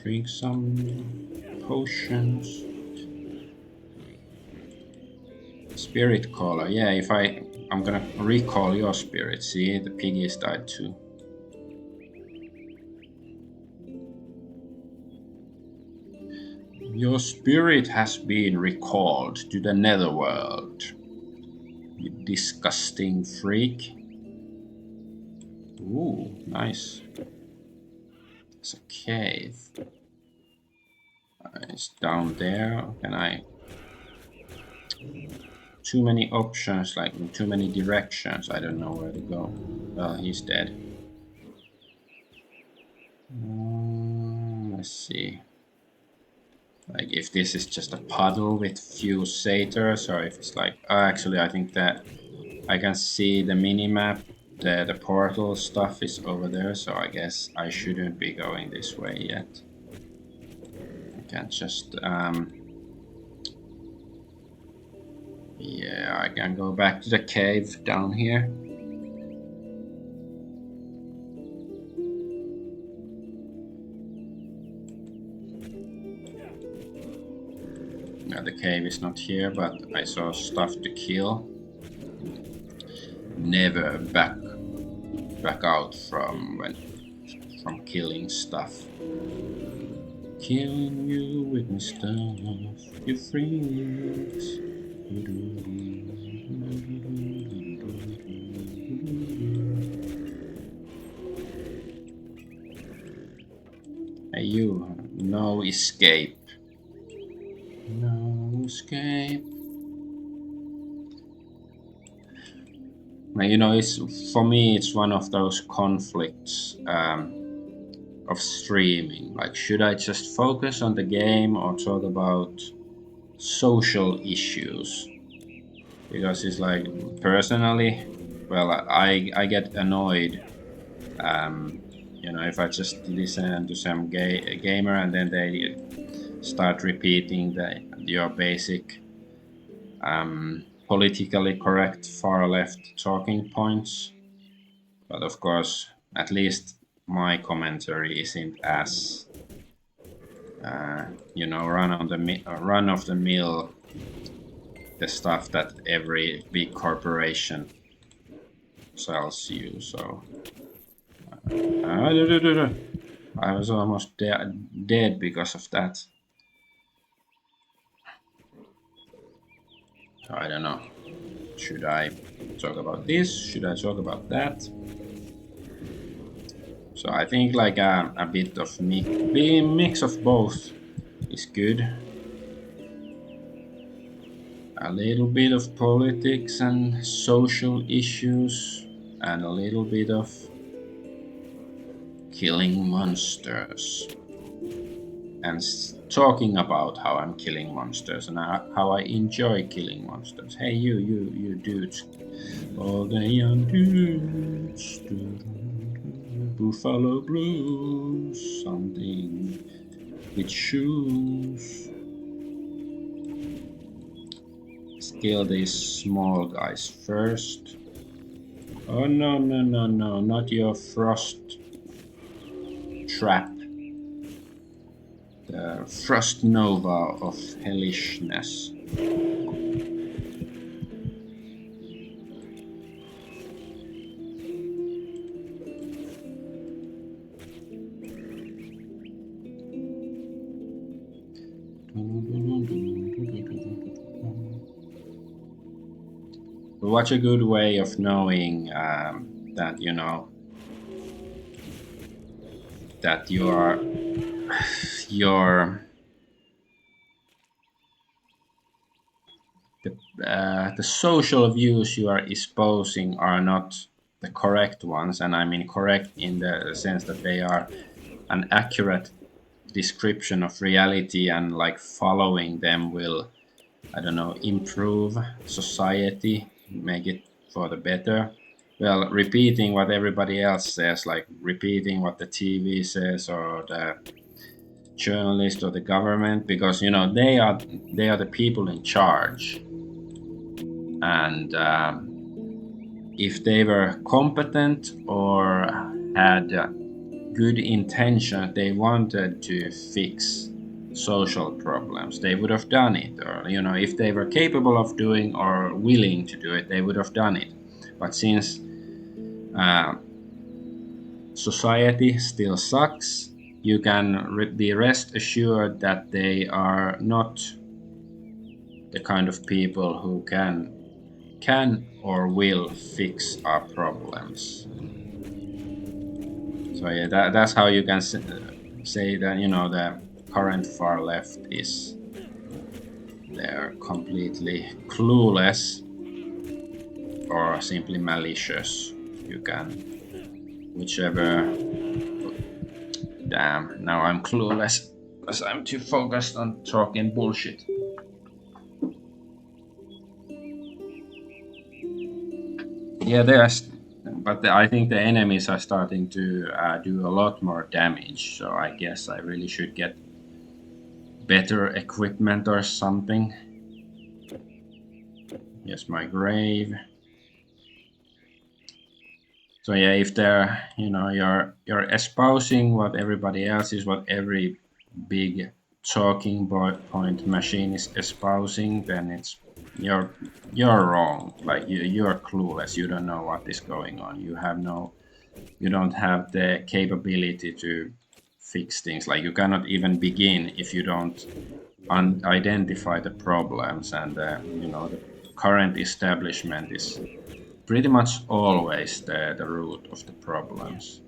drink some potions. Spirit caller. Yeah, if I'm gonna recall your spirit. See, the piggies died too. Your spirit has been recalled to the netherworld. You disgusting freak. Ooh, nice. There's a cave. It's down there. Can I? Too many options, like in too many directions. I don't know where to go. Well, he's dead. Let's see. Like if this is just a puddle with few satyrs, or if it's like actually I think that I can see the mini-map. The portal stuff is over there, so I guess I shouldn't be going this way yet. I can just yeah, I can go back to the cave down here. Well, the cave is not here, but I saw stuff to kill. Never back out from killing stuff. Killing you with my stuff, you freaks. Hey you, no escape. No escape. You know, it's for me. It's one of those conflicts of streaming. Like, should I just focus on the game or talk about social issues? Because it's like, personally, well, I get annoyed. You know, if I just listen to some gamer and then they start repeating your basic politically correct far left talking points. But of course, at least my commentary isn't as you know, run of the mill, the stuff that every big corporation sells you. So I was almost dead because of that. So I don't know. Should I talk about this? Should I talk about that? So I think like a bit of mix of both is good. A little bit of politics and social issues, and a little bit of killing monsters. And talking about how I'm killing monsters and how I enjoy killing monsters. Hey, you dudes. All the young dudes. Buffalo Blues. Something with shoes. Kill these small guys first. Oh no, not your frost trap. The frost nova of hellishness. What's a good way of knowing that, you know, that your the social views you are espousing are not the correct ones, and I mean correct in the sense that they are an accurate description of reality, and like following them will, I don't know, improve society, make it for the better. Well, repeating what everybody else says, like repeating what the TV says or the journalist or the government, because you know they are the people in charge, and if they were competent or had good intention, they wanted to fix social problems, they would have done it. Or, you know, if they were capable of doing or willing to do it, they would have done it. But since society still sucks, you can be rest assured that they are not the kind of people who can or will fix our problems. So yeah, that's how you can say that, you know, the current far left is, they're completely clueless or simply malicious. You can, whichever. Damn, now I'm clueless because I'm too focused on talking bullshit. Yeah, but I think the enemies are starting to do a lot more damage. So I guess I really should get better equipment or something. Yes, my grave. So yeah, if you're espousing what everybody else is, what every big talking point machine is espousing, then it's you're wrong. Like you're clueless. You don't know what is going on. You don't have the capability to fix things. Like you cannot even begin if you don't identify the problems. And the current establishment is pretty much always the root of the problems.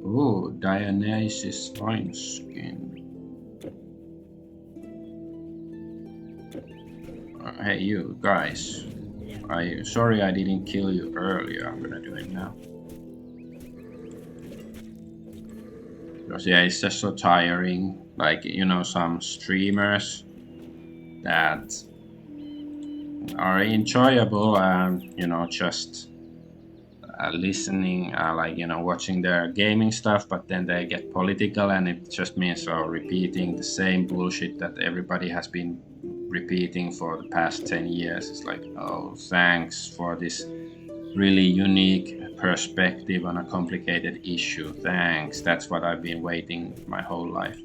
Oh, Dionysus wineskin. Hey, you guys. Sorry I didn't kill you earlier. I'm gonna do it now. Because yeah, it's just so tiring. Like, some streamers that are enjoyable and, just listening, like, watching their gaming stuff, but then they get political and it just means repeating the same bullshit that everybody has been repeating for the past 10 years. It's like, oh, thanks for this really unique perspective on a complicated issue. Thanks. That's what I've been waiting my whole life.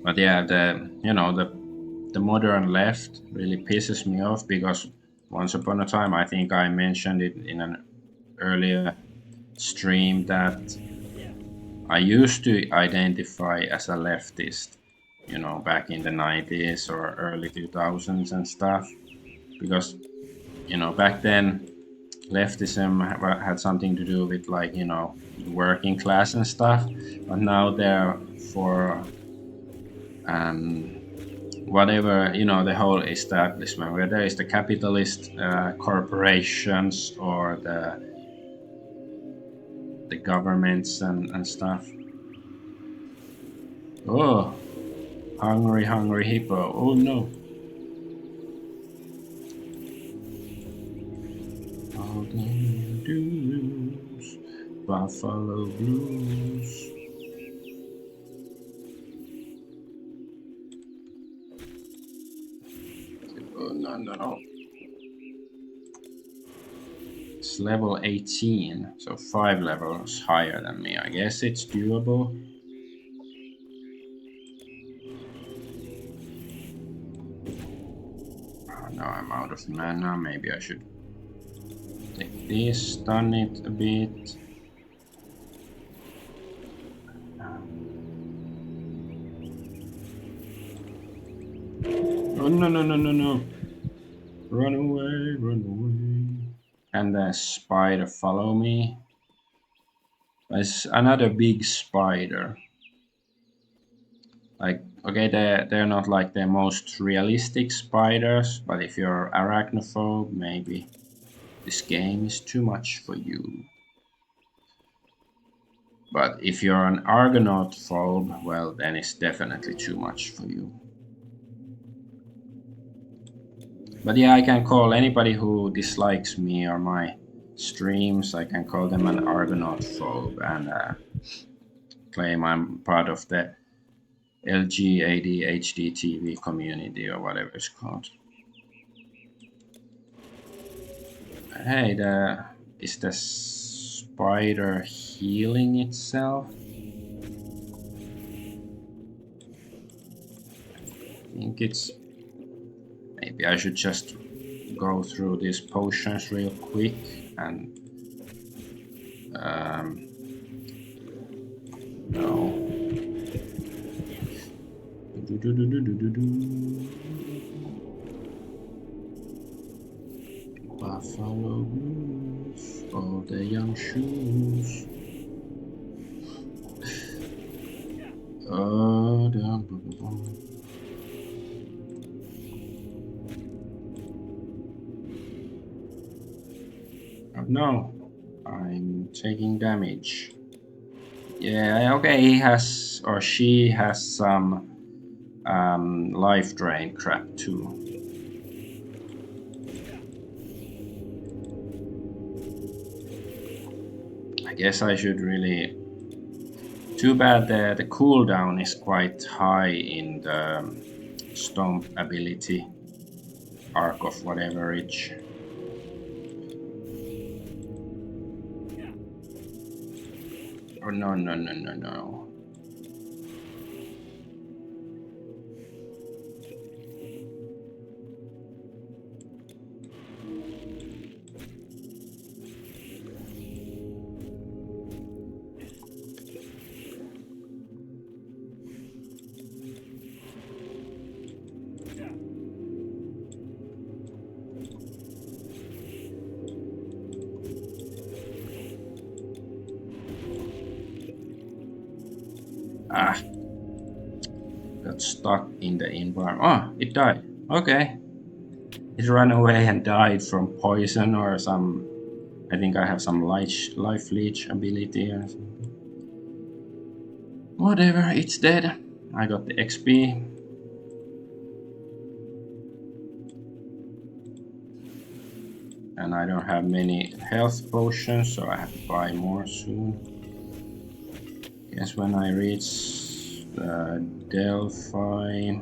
But yeah, the modern left really pisses me off because once upon a time, I think I mentioned it in an earlier stream that I used to identify as a leftist, back in the 90s or early 2000s and stuff. Because, back then, leftism had something to do with, like, working class and stuff. But now they're for whatever, the whole establishment, whether it's the capitalist corporations or the governments and stuff. Oh, hungry hippo. Oh no. All the dues, Buffalo Blues. Oh no. It's level 18, so 5 levels higher than me. I guess it's doable. Now I'm out of mana. Maybe I should take this, stun it a bit. Oh no. Run away. And the spider follow me. There's another big spider. Like, okay, they're not like the most realistic spiders, but if you're arachnophobe, maybe this game is too much for you. But if you're an Argonaut phobe, well, then it's definitely too much for you. But yeah, I can call anybody who dislikes me or my streams, I can call them an Argonaut phobe and claim I'm part of the LGADHD TV community or whatever it's called. Hey, is the spider healing itself? I think it's... Maybe I should just go through these potions real quick and... no. Buffalo Blues, all the young shoes. No, I'm taking damage. Yeah, okay, he has, or she has some life drain crap too. I guess I should really... Too bad the cooldown is quite high in the Stomp ability. Arc of whatever reach. Oh no. Ah, got stuck in the environment. Oh, it died. Okay. It ran away and died from poison or some... I think I have some life leech ability or something. Whatever, it's dead. I got the XP. And I don't have many health potions, so I have to buy more soon. Guess when I reach Delphi...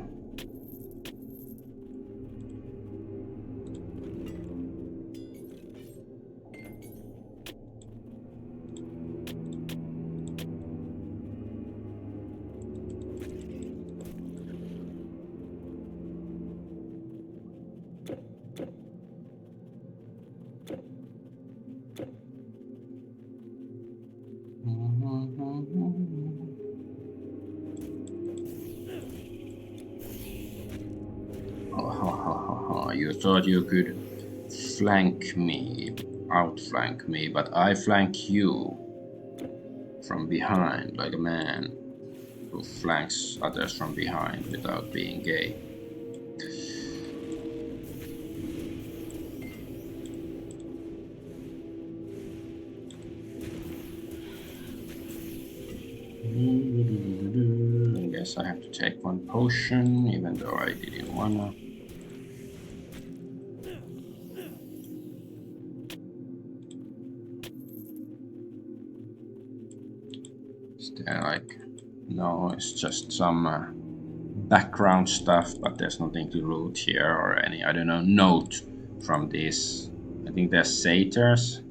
You thought you could flank me, outflank me, but I flank you from behind like a man who flanks others from behind without being gay. I guess I have to take one potion, even though I didn't wanna. Is there like... No, it's just some background stuff, but there's nothing to loot here or any, I don't know, note from this. I think they're satyrs.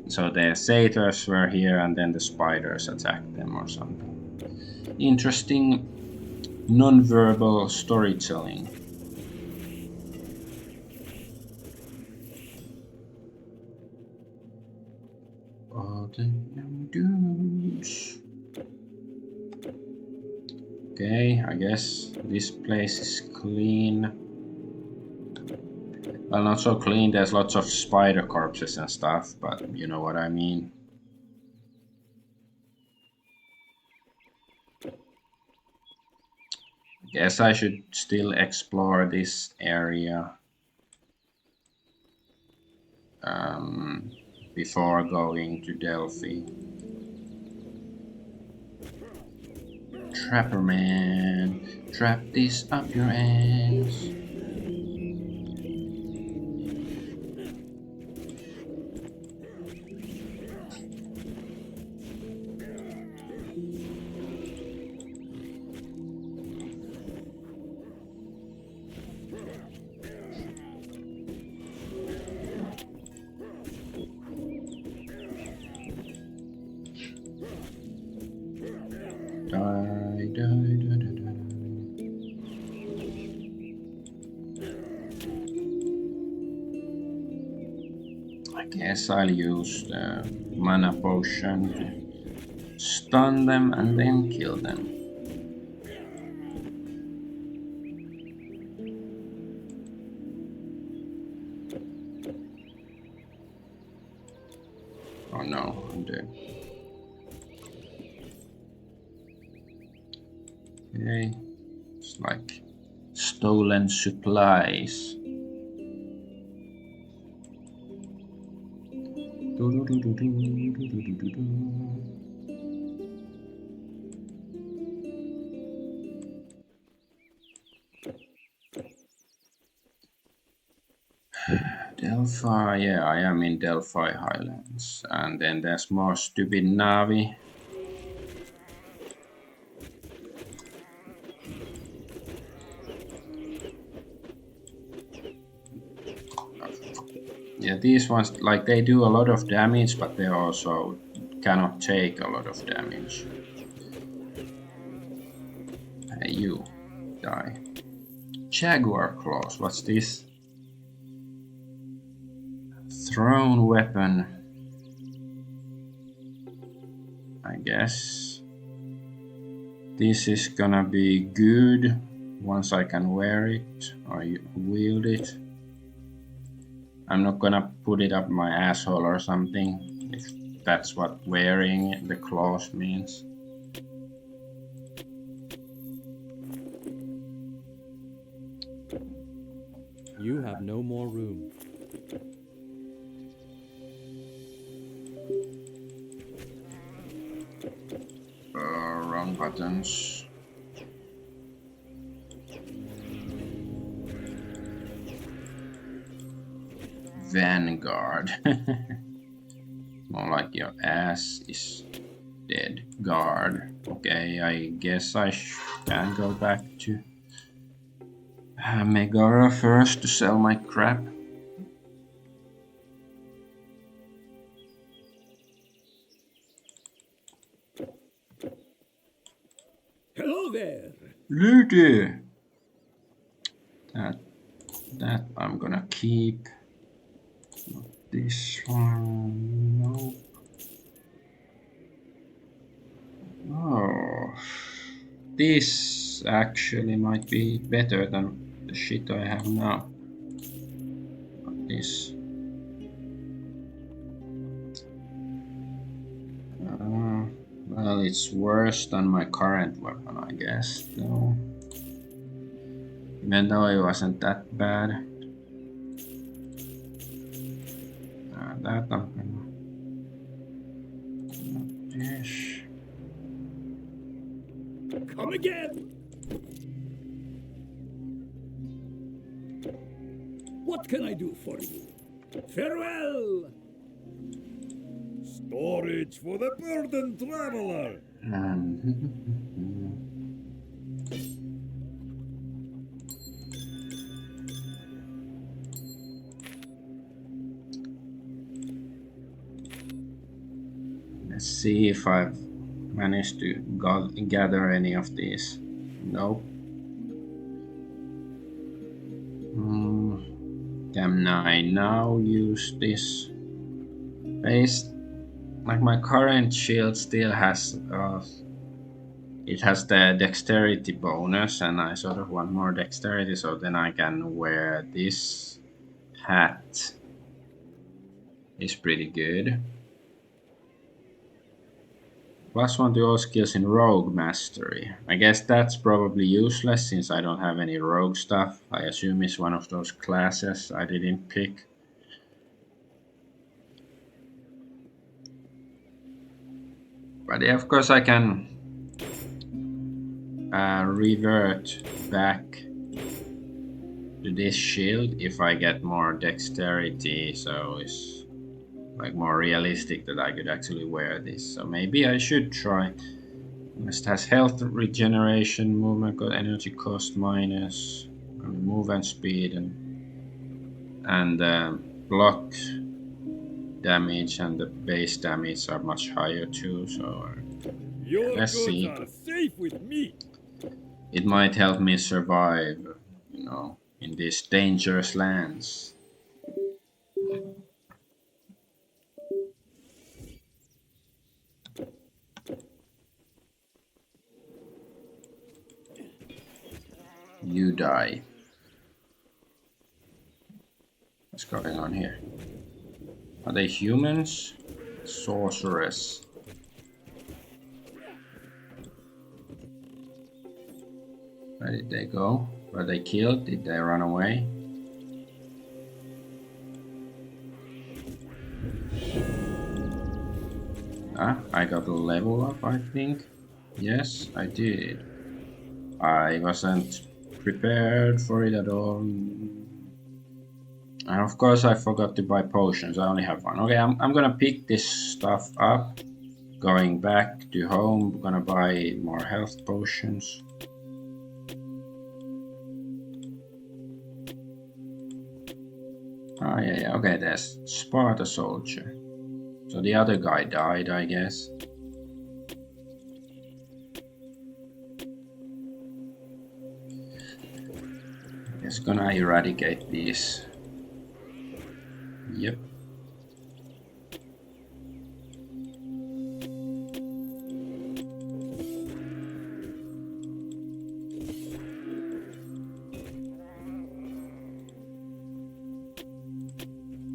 So the satyrs were here and then the spiders attacked them or something. Interesting non-verbal storytelling. Oh, the young dudes. Okay, I guess this place is clean. Well, not so clean, there's lots of spider corpses and stuff, but you know what I mean. Guess I should still explore this area before going to Delphi. Trapper man, trap this up your ass. I guess I'll use the mana potion to stun them and then kill them. Oh no, I'm dead. Okay, it's like stolen supplies. Delphi, yeah, I am in Delphi Highlands. And then there's more stupid Navi. Yeah, these ones, like, they do a lot of damage, but they also cannot take a lot of damage. Hey, you, die. Jaguar claws, what's this? Thrown weapon. I guess this is gonna be good once I can wear it or wield it. I'm not gonna put it up my asshole or something, if that's what wearing the claws means. You have no more room. Wrong buttons. Vanguard. More like your ass is dead. Guard. Okay, I guess I can go back to Megara first to sell my crap. Hello there. Lady. That I'm gonna keep. Not this one. Nope. Oh, this actually might be better than the shit I have now. Not this. Well, it's worse than my current weapon, I guess, though. Even though it wasn't that bad. That I'm gonna... Not this. Come again. What can I do for you? Farewell. Storage for the burdened traveler. Let's see if I've managed to gather any of these. Nope. Can I now use this base? Like, my current shield still has it has the dexterity bonus, and I sort of want more dexterity, so then I can wear this hat. It's pretty good. +1 to all skills in Rogue Mastery. I guess that's probably useless since I don't have any rogue stuff. I assume it's one of those classes I didn't pick. But yeah, of course I can revert back to this shield if I get more dexterity, so it's like more realistic that I could actually wear this. So maybe I should try. It has health regeneration, movement cost, energy cost minus, movement speed, and block damage and the base damage are much higher too. So Your let's goods see. are safe with me. It might help me survive, you know, in these dangerous lands. You die. What's going on here? Are they humans? Sorceress. Where did they go? Were they killed? Did they run away? I got a level up, I think. Yes, I did. I wasn't prepared for it at all. And of course I forgot to buy potions. I only have one. Okay, I'm gonna pick this stuff up. Going back to home, gonna buy more health potions. Oh yeah, okay, there's Sparta soldier. So the other guy died, I guess. Just gonna eradicate these. Yep.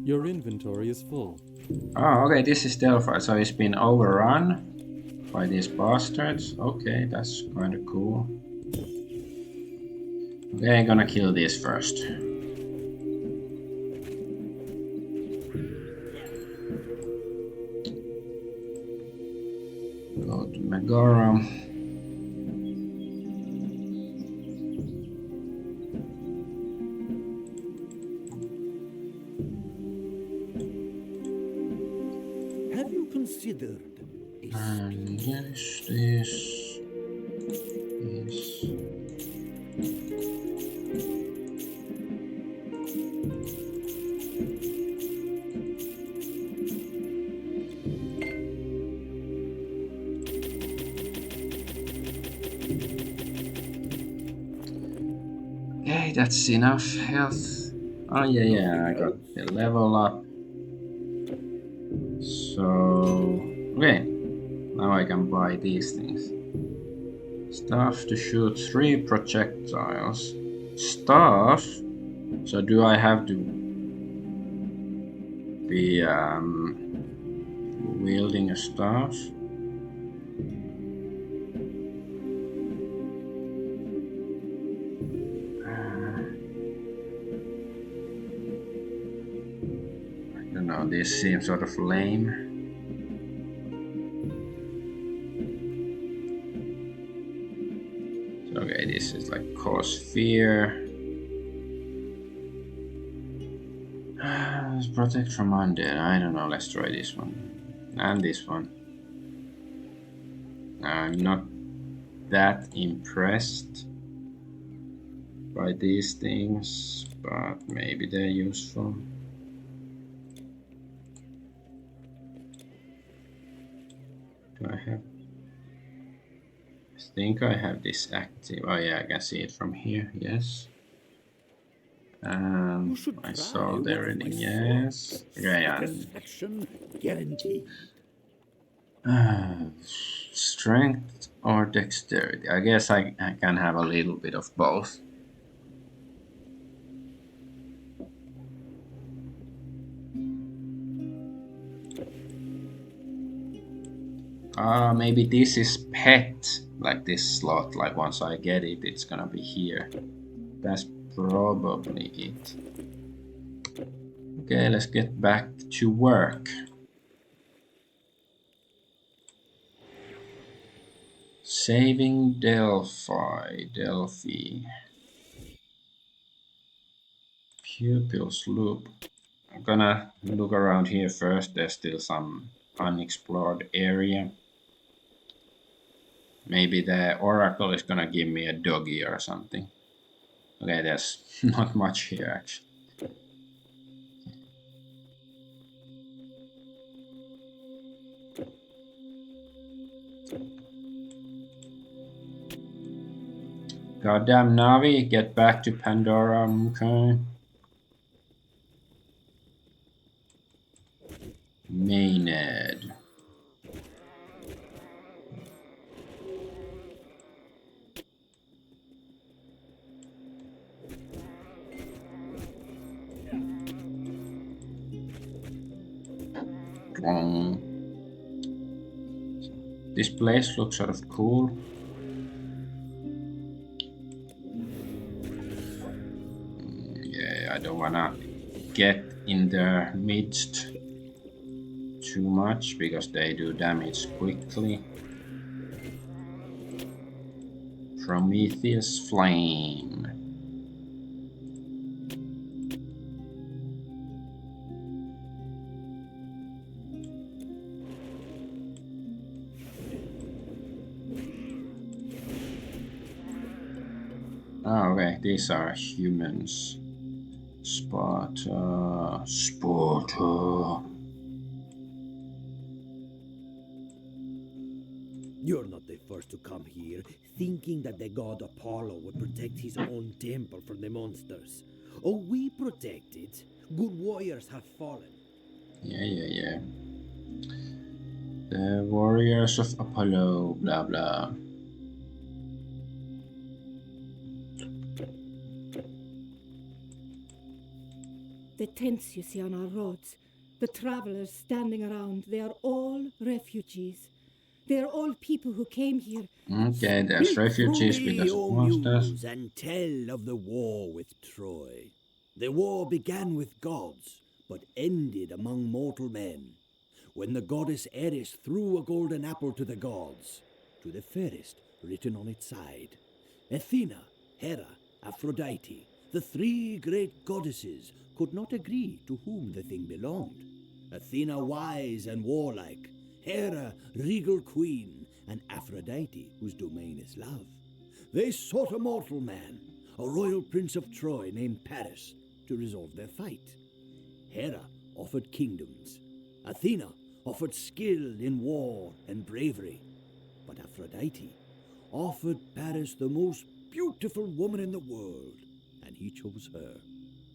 Your inventory is full. Oh, okay, this is Delphi, so it's been overrun by these bastards. Okay, that's kind of cool. Okay, I'm gonna kill these first. Go to Megara. Have you considered And yes, this. Okay, that's enough health. Oh yeah, I got the level up. So, okay, now I can buy these things. Staff to shoot 3 projectiles. Staff? So do I have to be wielding a staff? I don't know, this seems sort of lame. Okay, this is like cause fear. Protect from undead. I don't know, let's try this one. And this one. I'm not that impressed by these things, but maybe they're useful. Do I have? I think I have this active. Oh yeah, I can see it from here. Yes. I saw the reading. Yes. Okay, satisfaction guaranteed? Strength or dexterity? I guess I can have a little bit of both. Maybe this is pet, like this slot, like once I get it, it's gonna be here. That's probably it. Okay, let's get back to work. Saving Delphi. Pupils loop. I'm gonna look around here first. There's still some unexplored area. Maybe the oracle is gonna give me a doggy or something. Okay, there's not much here actually. Goddamn Navi, get back to Pandora, okay. Maynard. This place looks sort of cool. Yeah, I don't wanna get in their midst too much because they do damage quickly. Prometheus Flame. Oh, okay, these are humans. Sparta. You're not the first to come here, thinking that the god Apollo would protect his own temple from the monsters. Oh, we protect it. Good warriors have fallen. Yeah. The warriors of Apollo, blah blah. The tents you see on our roads, the travelers standing around, they are all refugees. They are all people who came here. Okay, there's refugees because of monsters. Muse, and tell of the war with Troy. The war began with gods, but ended among mortal men. When the goddess Eris threw a golden apple to the gods, to the fairest written on its side. Athena, Hera, Aphrodite, the three great goddesses could not agree to whom the thing belonged. Athena wise and warlike, Hera regal queen, and Aphrodite whose domain is love. They sought a mortal man, a royal prince of Troy named Paris, to resolve their fight. Hera offered kingdoms. Athena offered skill in war and bravery. But Aphrodite offered Paris the most beautiful woman in the world, and he chose her.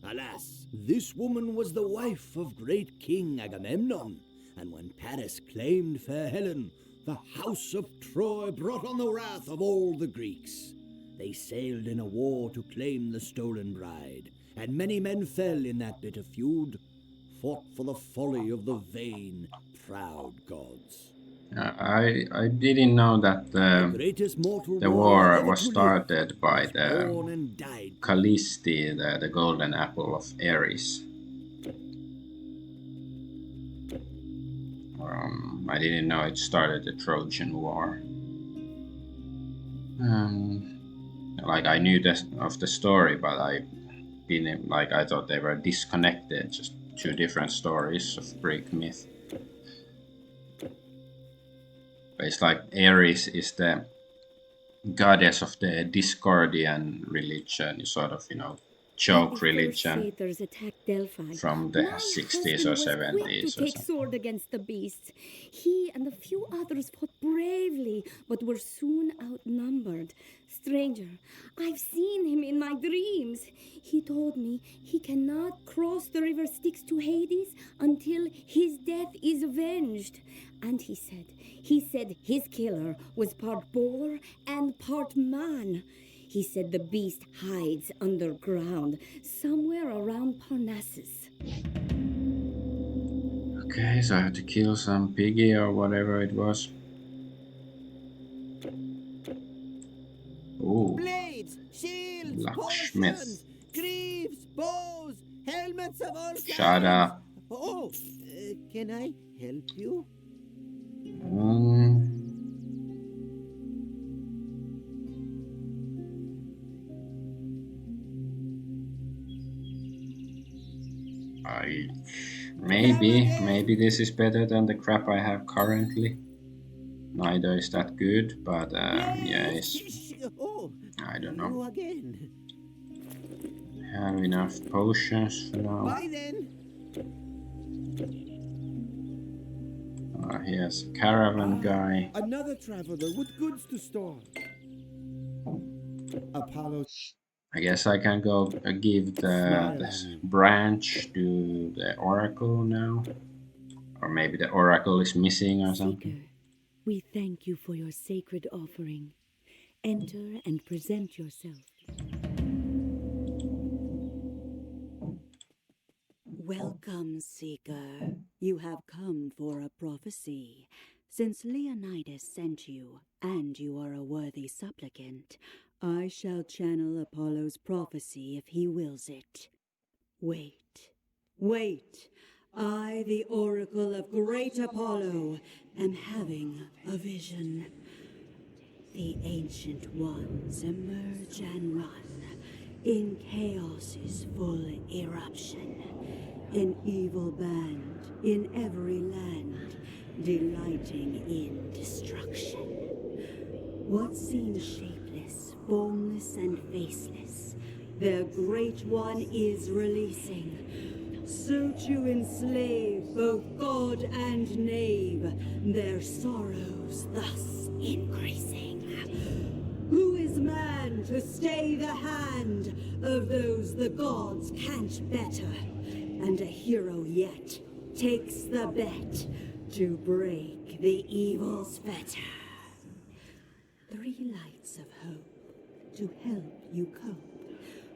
Alas, this woman was the wife of great King Agamemnon, and when Paris claimed fair Helen, the house of Troy brought on the wrath of all the Greeks. They sailed in a war to claim the stolen bride, and many men fell in that bitter feud, fought for the folly of the vain, proud gods. I didn't know that the war was started by the Callisti, the golden apple of Ares. I didn't know it started the Trojan War. Like I knew of the story, but I didn't like. I thought they were disconnected, just two different stories of Greek myth. But it's like Ares is the goddess of the Discordian religion, sort of, joke religion from the 60s or 70s to take sword against the beast. He and a few others fought bravely, but were soon outnumbered. Stranger, I've seen him in my dreams. He told me he cannot cross the river Styx to Hades until his death is avenged. And he said his killer was part boar and part man. He said the beast hides underground, somewhere around Parnassus. Okay, so I had to kill some piggy or whatever it was. Ooh. Blades, shields, Locksmith. potions, greaves, bows, helmets of all kinds. Shut up. Oh, can I help you? Maybe this is better than the crap I have currently. Neither is that good, but yeah, I don't know. Again. Have enough potions for now. Bye then. Here's a caravan guy. Another traveler with goods to store. Apollo. I guess I can go give the branch to the oracle now. Or maybe the oracle is missing or something. Seeker, we thank you for your sacred offering. Enter and present yourself. Welcome, Seeker. You have come for a prophecy. Since Leonidas sent you, and you are a worthy supplicant, I shall channel Apollo's prophecy if he wills it. Wait. I, the oracle of great Apollo, am having a vision. The ancient ones emerge and run in chaos's full eruption. An evil band in every land, delighting in destruction. What seems shapeless, formless, and faceless, their great one is releasing. So to enslave both god and knave, their sorrows thus increasing. Who is man to stay the hand of those the gods can't better? And a hero yet takes the bet to break the evil's fetter. 3 lights of hope to help you cope.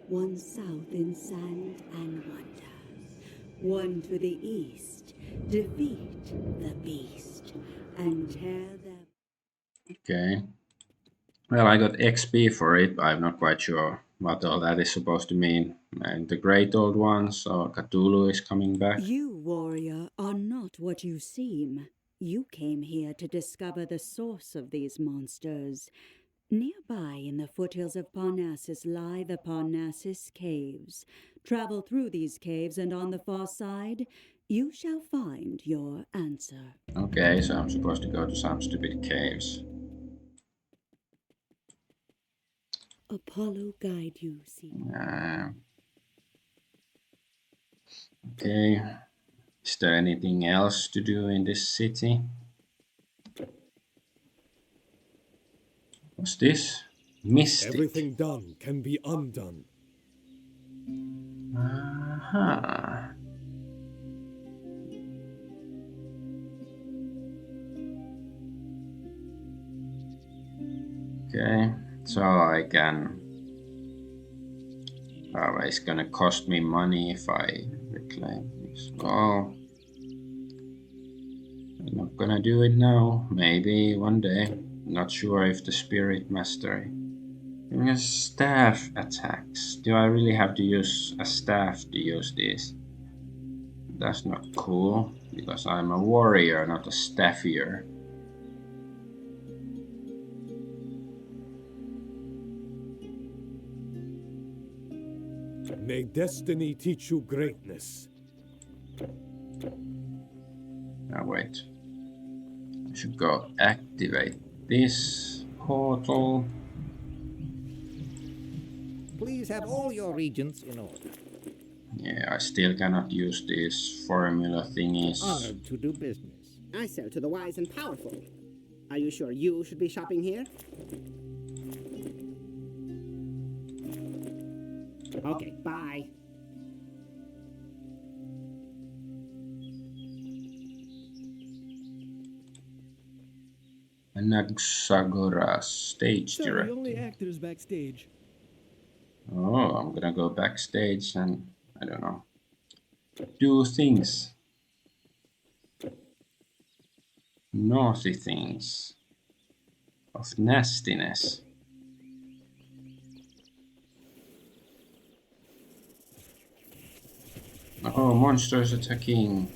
One south in sand and wonder. One to the east, defeat the beast and tear them. Okay. Well, I got XP for it. I'm not quite sure what all that is supposed to mean. And the great old one, so Cthulhu is coming back. You, warrior, are not what you seem. You came here to discover the source of these monsters. Nearby in the foothills of Parnassus lie the Parnassus Caves. Travel through these caves and on the far side, you shall find your answer. Okay, so I'm supposed to go to some stupid caves. Apollo guide you, see. Okay. Is there anything else to do in this city? What's this? Missed Everything done can be undone. it. Aha. Okay, so I can. Oh, it's gonna cost me money if I reclaim this. Oh, I'm not gonna do it now. Maybe one day. Not sure if the spirit mastery. Because staff attacks. Do I really have to use a staff to use this? That's not cool, because I'm a warrior, not a staffier. May destiny teach you greatness. Now wait. I should go activate this portal. Please have all your regents in order. Yeah, I still cannot use these formula thingies. Honored to do business. I sell to the wise and powerful. Are you sure you should be shopping here? Okay, bye. Anaxagora, stage Sorry, director. only actors backstage. Oh, I'm gonna go backstage and, I don't know, do things. Naughty things. Of nastiness. Oh, monsters attacking.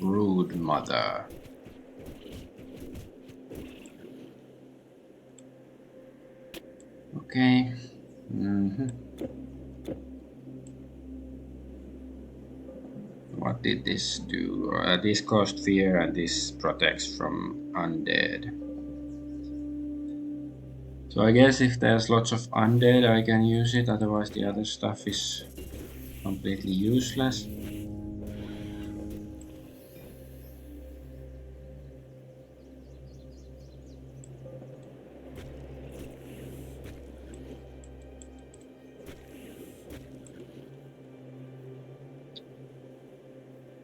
Brood mother. Okay. What did this do? This caused fear and this protects from undead. So I guess if there's lots of undead I can use it, otherwise the other stuff is completely useless.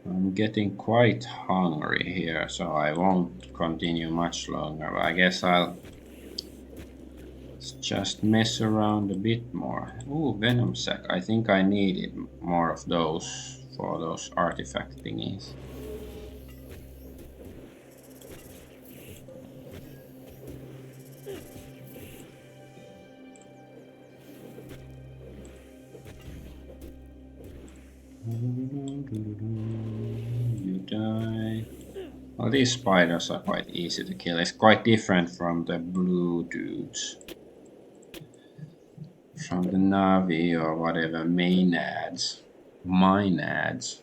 I'm getting quite hungry here, so I won't continue much longer. But I guess I'll just mess around a bit more. Ooh, venom sac. I think I needed more of those for those artifact thingies. You die. Well, these spiders are quite easy to kill. It's quite different from the blue dudes. From the Navi or whatever, Maenads. Maenads.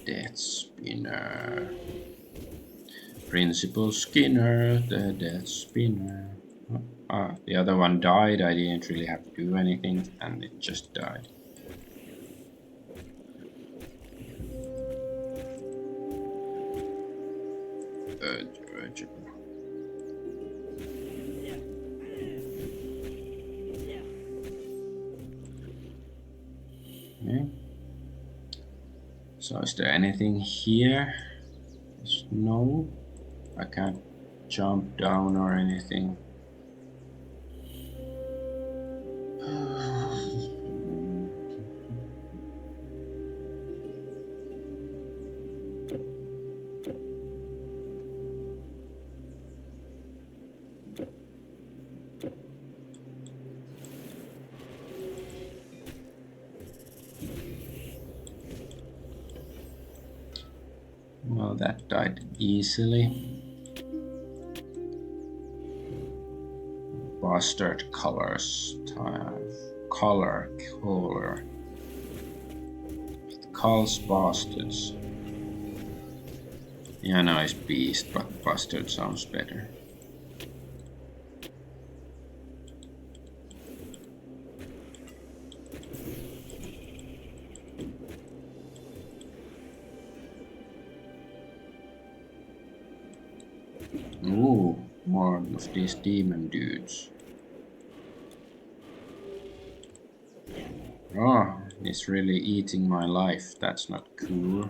Death Spinner. Principal Skinner, the Death Spinner. The other one died. I didn't really have to do anything, and it just died. Okay. So is there anything here? No. I can't jump down or anything. Well, that died easily. Bastard colors type. Color. It calls bastards. Yeah, no, it's beast, but bastard sounds better. Ooh, more of these demon dudes. Oh, it's really eating my life. That's not cool.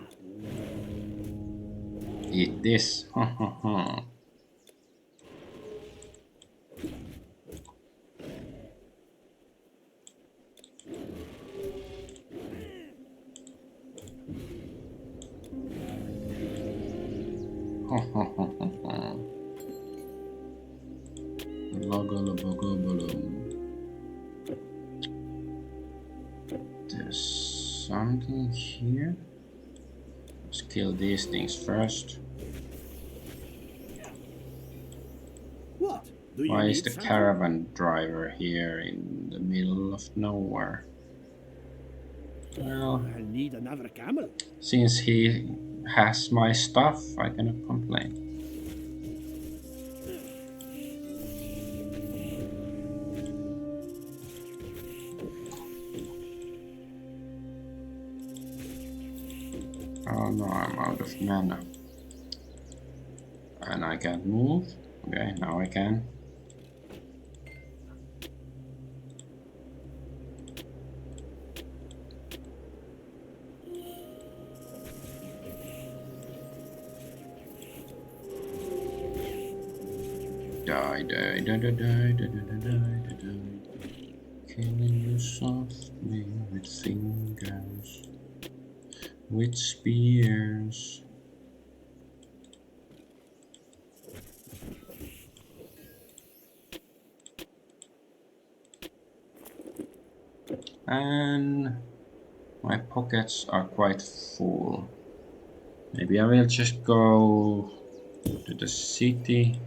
Eat this. Ha ha ha. Ha ha ha ha ha. There's something here. Let's kill these things first. What? Do you Why is need the something? caravan driver here in the middle of nowhere? Well, I'll need another camel. since he has my stuff, I cannot complain. Oh no, I'm out of mana. And I can't move. Okay, now I can. Die, die, die, die, die, die, die, die, die. Killing you softly with fingers, with spears. And my pockets are quite full. Maybe I will just go to the city,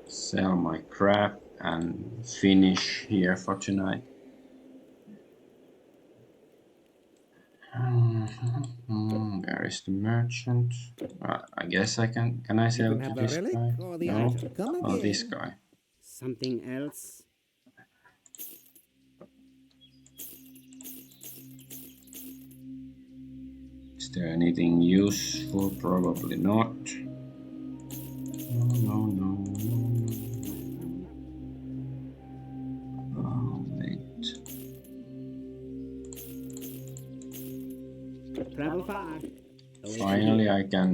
sell my crap, and finish here for tonight. Where is the merchant? I guess I can. Can I You sell can to have the this relic guy? or the No. item. Come Oh, this again. guy. Something else? Is there anything useful? Probably not. No, no, no, no. Oh, wait. Travel far. Away from Finally, here. I can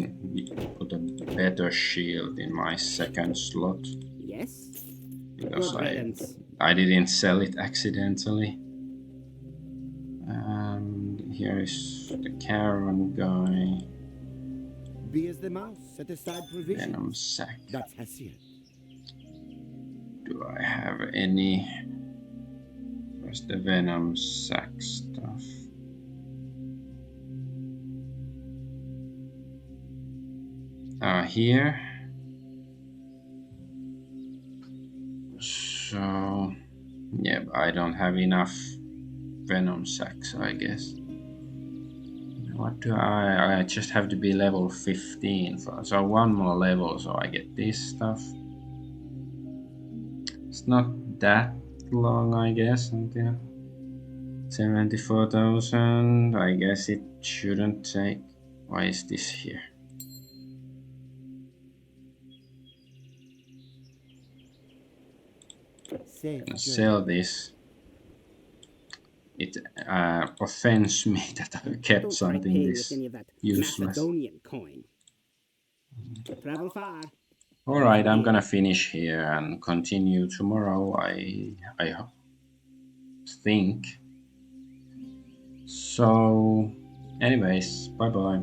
put a better shield in my second slot Yes? because Good riddance. I didn't sell it accidentally. And here is the caravan guy. Be as the mouse, set aside provisions. Venom sack. That's Hessian. Do I have any? Where's the venom sack stuff? Here. So, yeah, but I don't have enough venom sacks, I guess. What do I just have to be level 15 for, so one more level so I get this stuff. It's not that long, I guess, until 74,000. I guess it shouldn't take. Why is this here? Sell this. It offends me that I kept something this useless. Coin. Travel far. Alright, I'm gonna finish here and continue tomorrow, I think. So, anyways, bye bye.